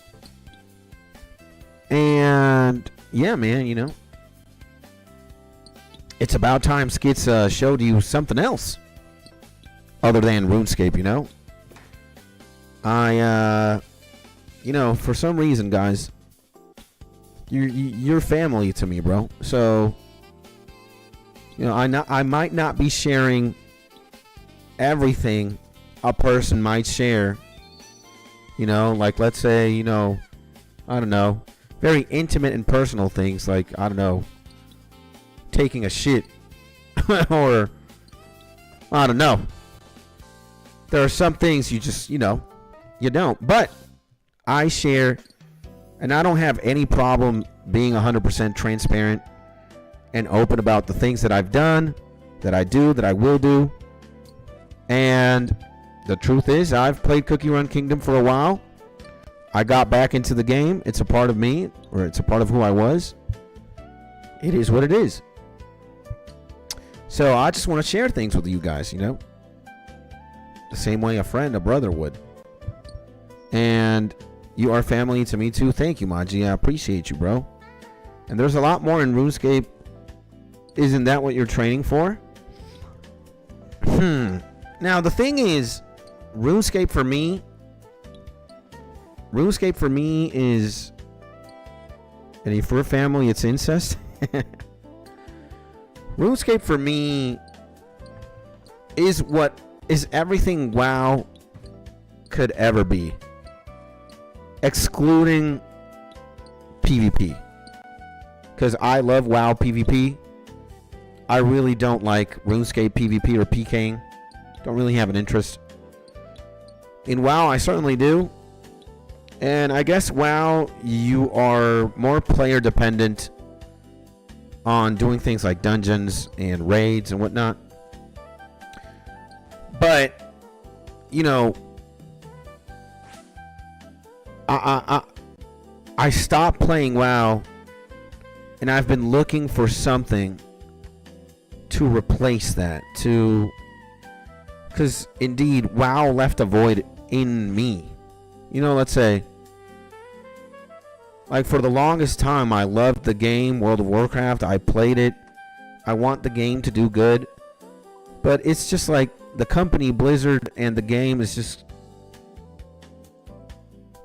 And yeah, man, you know, it's about time Skits showed you something else other than RuneScape, you know. You know, for some reason, guys, you're family to me, bro. So, you know, I might not be sharing everything a person might share. You know, like, let's say, you know, I don't know, very intimate and personal things, like, I don't know, taking a shit or I don't know. There are some things you just, you know, you don't. But I share, and I don't have any problem being 100% transparent and open about the things that I've done, that I do, that I will do. And the truth is, I've played Cookie Run Kingdom for a while. I got back into the game. It's a part of me, or it's a part of who I was. It is what it is. So I just want to share things with you guys, you know, the same way a friend, a brother would. And you are family to me too. Thank you, Maji. I appreciate you, bro. And there's a lot more in RuneScape. Isn't that what you're training for? Now the thing is, RuneScape for me is, and if we're a family, it's incest. RuneScape for me is what is everything WoW could ever be, excluding PvP. Because I love WoW PvP. I really don't like RuneScape PvP or PKing. Don't really have an interest. In WoW, I certainly do. And I guess WoW, you are more player dependent on doing things like dungeons and raids and whatnot. But, you know, I stopped playing WoW, and I've been looking for something to replace that, because indeed WoW left a void in me. You know, let's say, like, for the longest time I loved the game World of Warcraft. I played it. I want the game to do good, but it's just like the company Blizzard and the game is just,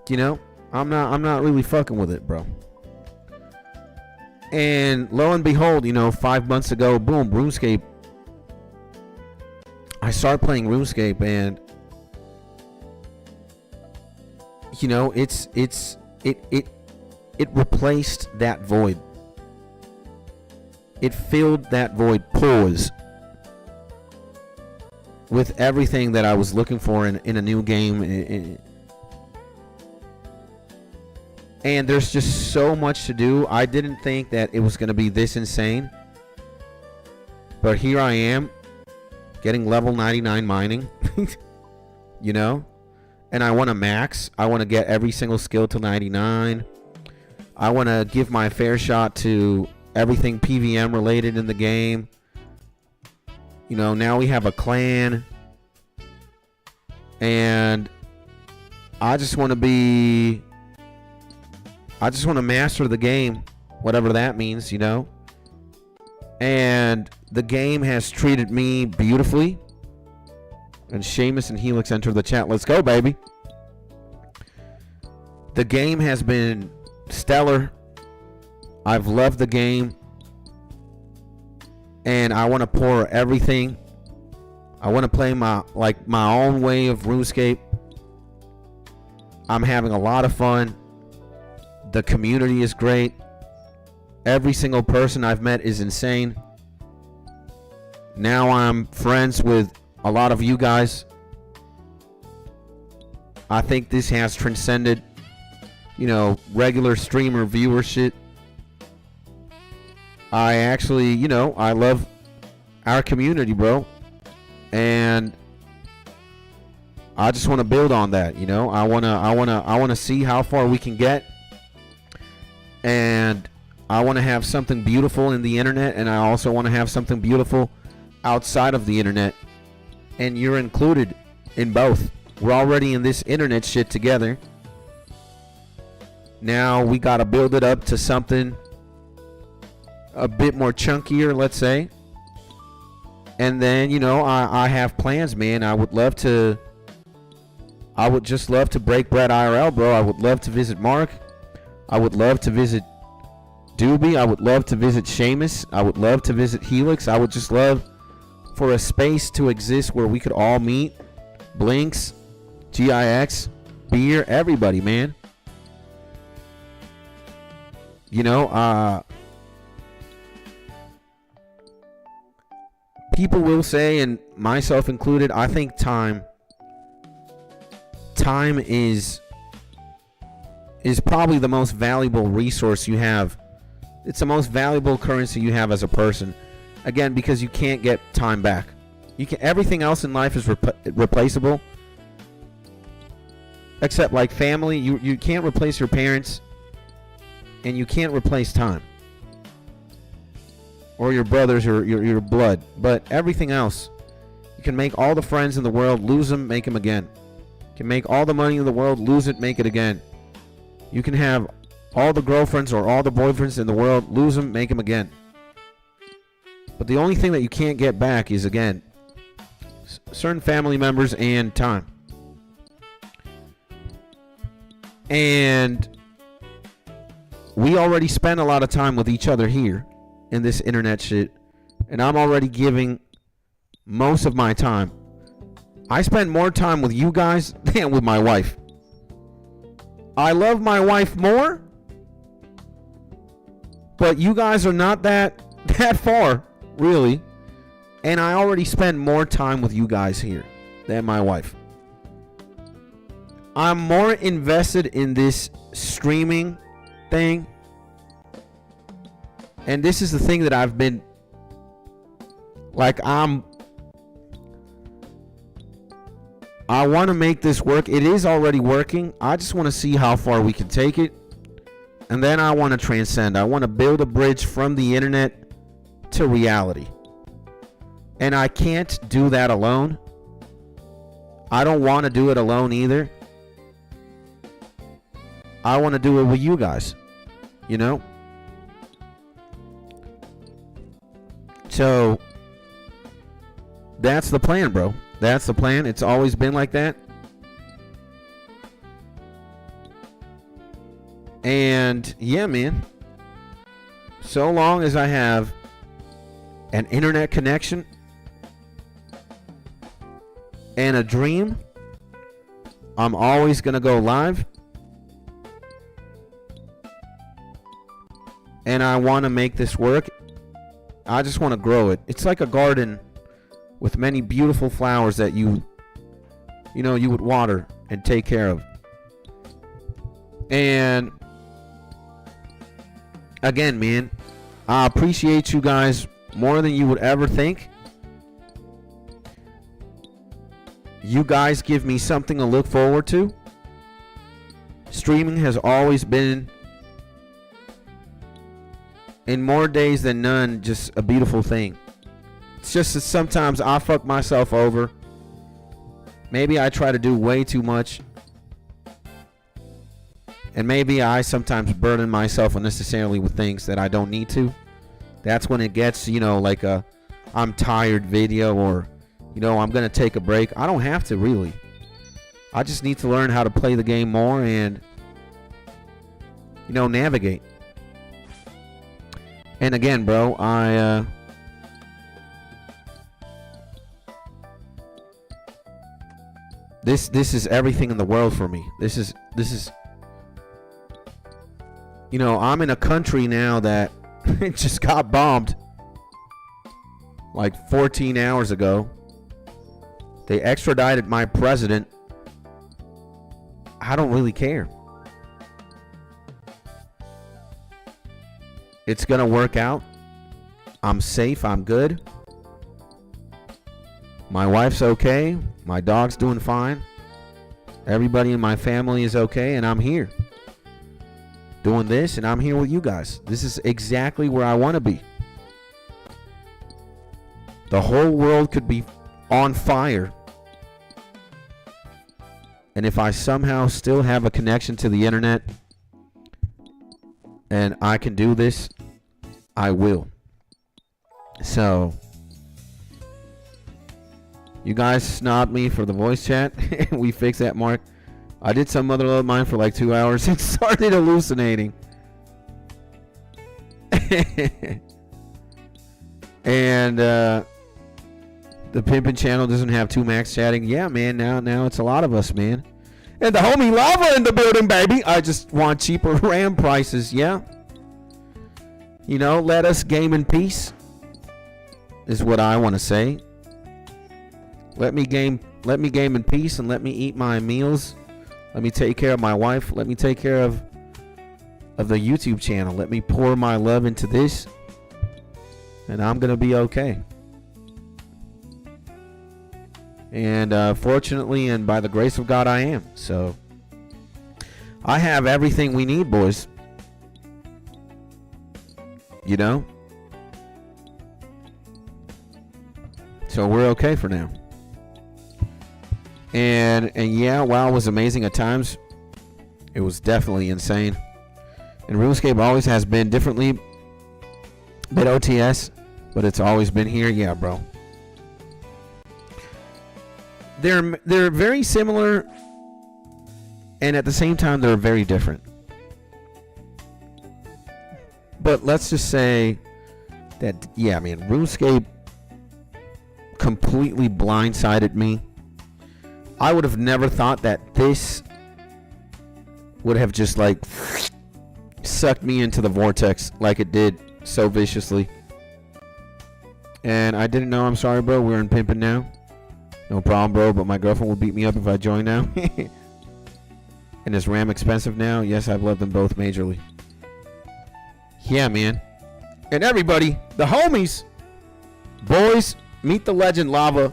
you know, I'm not really fucking with it, bro. And lo and behold, you know, 5 months ago, boom, RuneScape. I started playing RuneScape, and you know, it replaced that void. It filled that void. Pause. With everything that I was looking for in a new game. And there's just so much to do. I didn't think that it was going to be this insane. But here I am, getting level 99 mining. You know? And I want to max. I want to get every single skill to 99. I want to give my fair shot to everything PVM related in the game. You know, now we have a clan. And I just want to master the game, whatever that means, you know. And the game has treated me beautifully. And Seamus and Helix enter the chat. Let's go, baby. The game has been stellar. I've loved the game. And I want to pour everything. I want to play my own way of RuneScape. I'm having a lot of fun. The community is great. Every single person I've met is insane. Now I'm friends with a lot of you guys. I think this has transcended, regular streamer viewership. I actually, I love our community, bro. And I just want to build on that, I want to see how far we can get. And I want to have something beautiful in the internet, and I also want to have something beautiful outside of the internet. And you're included in both. We're already in this internet shit together. Now we got to build it up to something a bit more chunkier, let's say. And then, I have plans, man. I would just love to break bread IRL, bro. I would love to visit Mark. I would love to visit Doobie. I would love to visit Seamus. I would love to visit Helix. I would just love for a space to exist where we could all meet. Blinks, GIX, Beer, everybody, man. People will say, and myself included, I think time is probably the most valuable resource you have. It's the most valuable currency you have as a person. Again, because you can't get time back. Everything else in life is replaceable. Except like family. You can't replace your parents. And you can't replace time. Or your brothers or your blood. But everything else, you can make all the friends in the world, lose them, make them again. You can make all the money in the world, lose it, make it again. You can have all the girlfriends or all the boyfriends in the world, lose them, make them again. But the only thing that you can't get back is, again, certain family members and time. And we already spend a lot of time with each other here in this internet shit. And I'm already giving most of my time. I spend more time with you guys than with my wife. I love my wife more, but you guys are not that far, really. And I already spend more time with you guys here than my wife. I'm more invested in this streaming thing. And this is the thing that I've been I want to make this work. It is already working. I just want to see how far we can take it. And then I want to transcend. I want to build a bridge from the internet to reality. And I can't do that alone. I don't want to do it alone either. I want to do it with you guys. So that's the plan, bro. That's the plan. It's always been like that. And yeah, man. So long as I have an internet connection and a dream, I'm always going to go live. And I want to make this work. I just want to grow it. It's like a garden with many beautiful flowers that you would water and take care of. And again, man, I appreciate you guys more than you would ever think. You guys give me something to look forward to. Streaming has always been, in more days than none, just a beautiful thing. It's just that sometimes I fuck myself over. Maybe I try to do way too much. And maybe I sometimes burden myself unnecessarily with things that I don't need to. That's when it gets, like a I'm tired video, or, I'm going to take a break. I don't have to, really. I just need to learn how to play the game more and, navigate. And again, bro, This is everything in the world for me. This is I'm in a country now that just got bombed like 14 hours ago. They extradited my president. I don't really care. It's going to work out. I'm safe. I'm good. My wife's okay. My dog's doing fine. Everybody in my family is okay, and I'm here doing this, and I'm here with you guys. This is exactly where I want to be. The whole world could be on fire, and if I somehow still have a connection to the internet and I can do this, I will. So you guys snobbed me for the voice chat. We fixed that, Mark. I did some Motherlode mine for like 2 hours and started hallucinating. And the Pimpin' channel doesn't have 2 max chatting. Yeah, man, now it's a lot of us, man. And the homie Lava in the building, baby. I just want cheaper RAM prices, yeah. Let us game in peace is what I want to say. Let me game in peace and let me eat my meals. Let me take care of my wife. Let me take care of the YouTube channel. Let me pour my love into this, and I'm going to be okay. And fortunately and by the grace of God, I am. So I have everything we need, boys. So we're okay for now. And yeah, WoW was amazing at times. It was definitely insane. And RuneScape always has been differently. Bit OTS, but it's always been here. Yeah, bro. They're very similar, and at the same time they're very different. But let's just say that, yeah, man, RuneScape completely blindsided me. I would have never thought that this would have just like sucked me into the vortex like it did so viciously. And I didn't know. I'm sorry, bro. We're in pimping now. No problem, bro. But my girlfriend will beat me up if I join now. And is RAM expensive now? Yes, I've loved them both majorly. Yeah, man. And everybody, the homies, boys, meet the legend Lava.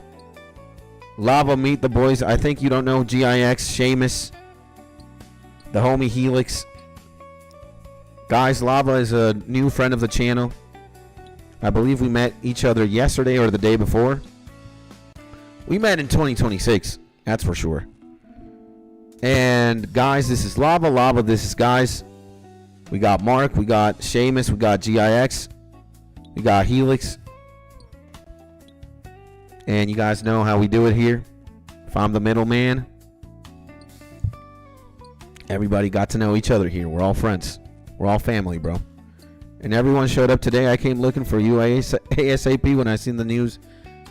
Lava, meet the boys. I think you don't know GIX, Seamus, the homie Helix. Guys, Lava is a new friend of the channel. I believe we met each other yesterday or the day before. We met in 2026, that's for sure. And guys, this is Lava. Lava, this is guys. We got Mark, we got Seamus, we got GIX, we got Helix. And you guys know how we do it here. If I'm the middleman, everybody got to know each other here. We're all friends. We're all family, bro. And everyone showed up today. I came looking for you ASAP when I seen the news.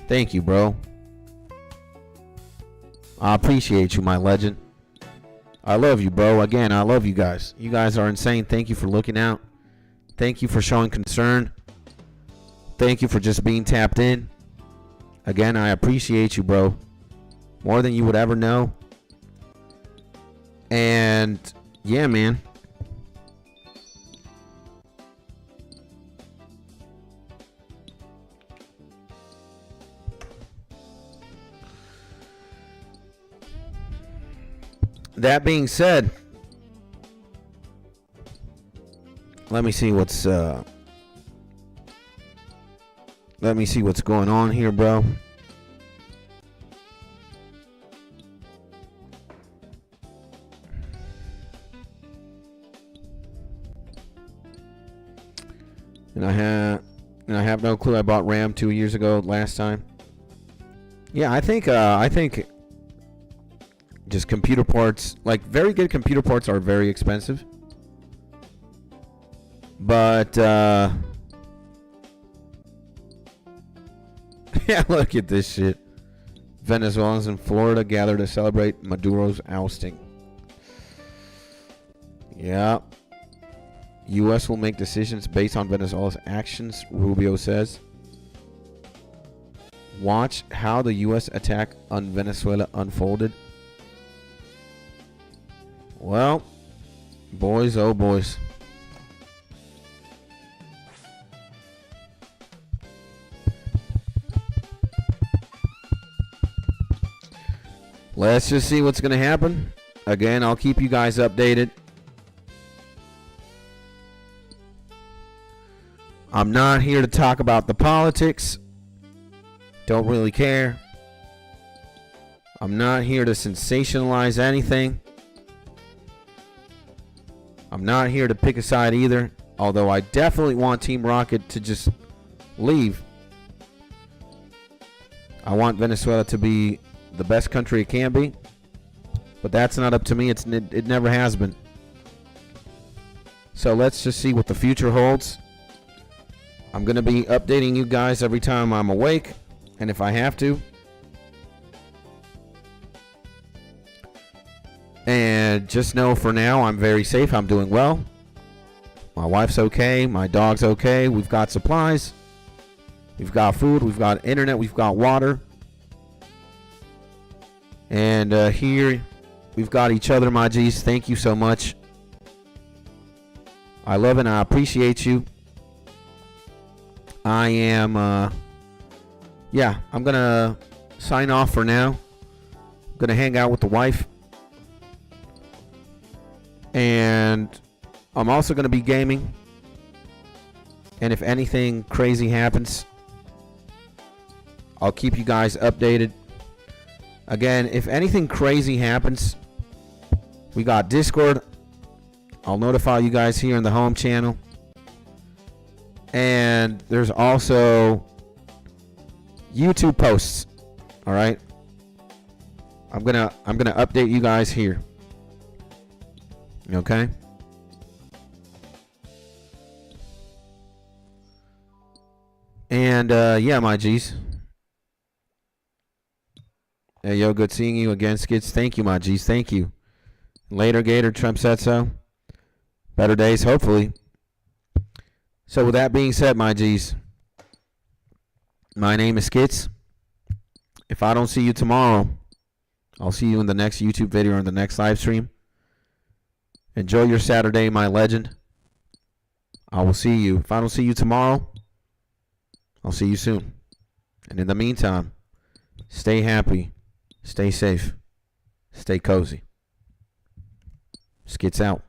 Thank you, bro. I appreciate you, my legend. I love you, bro. Again, I love you guys. You guys are insane. Thank you for looking out. Thank you for showing concern. Thank you for just being tapped in. Again, I appreciate you, bro. More than you would ever know. And yeah, man. That being said, let me see what's going on here, bro. And And I have no clue. I bought RAM 2 years ago last time. Yeah, I think just computer parts, like very good computer parts, are very expensive. But yeah, look at this shit. Venezuelans in Florida gather to celebrate Maduro's ousting. Yeah. U.S. will make decisions based on Venezuela's actions, Rubio says. Watch how the U.S. attack on Venezuela unfolded. Well, boys, oh boys. Let's just see what's going to happen. Again, I'll keep you guys updated. I'm not here to talk about the politics. Don't really care. I'm not here to sensationalize anything. I'm not here to pick a side either. Although I definitely want Team Rocket to just leave. I want Venezuela to be the best country it can be. But that's not up to me. It never has been. So let's just see what the future holds. I'm going to be updating you guys every time I'm awake, and if I have to. And just know for now, I'm very safe. I'm doing well. My wife's okay. My dog's okay. We've got supplies. We've got food. We've got internet. We've got water. And here, we've got each other, my G's. Thank you so much. I love and I appreciate you. I am, yeah, I'm going to sign off for now. I'm going to hang out with the wife. And I'm also going to be gaming. And if anything crazy happens, I'll keep you guys updated. Again, if anything crazy happens, we got Discord. I'll notify you guys here in the home channel. And there's also YouTube posts. All right. I'm gonna update you guys here. Okay. And yeah, my G's. Hey, yo, good seeing you again, Skids. Thank you, my G's. Thank you. Later, Gator. Trump said so. Better days, hopefully. So with that being said, my G's, my name is Skits. If I don't see you tomorrow, I'll see you in the next YouTube video or in the next live stream. Enjoy your Saturday, my legend. I will see you. If I don't see you tomorrow, I'll see you soon. And in the meantime, stay happy, stay safe, stay cozy. Skits out.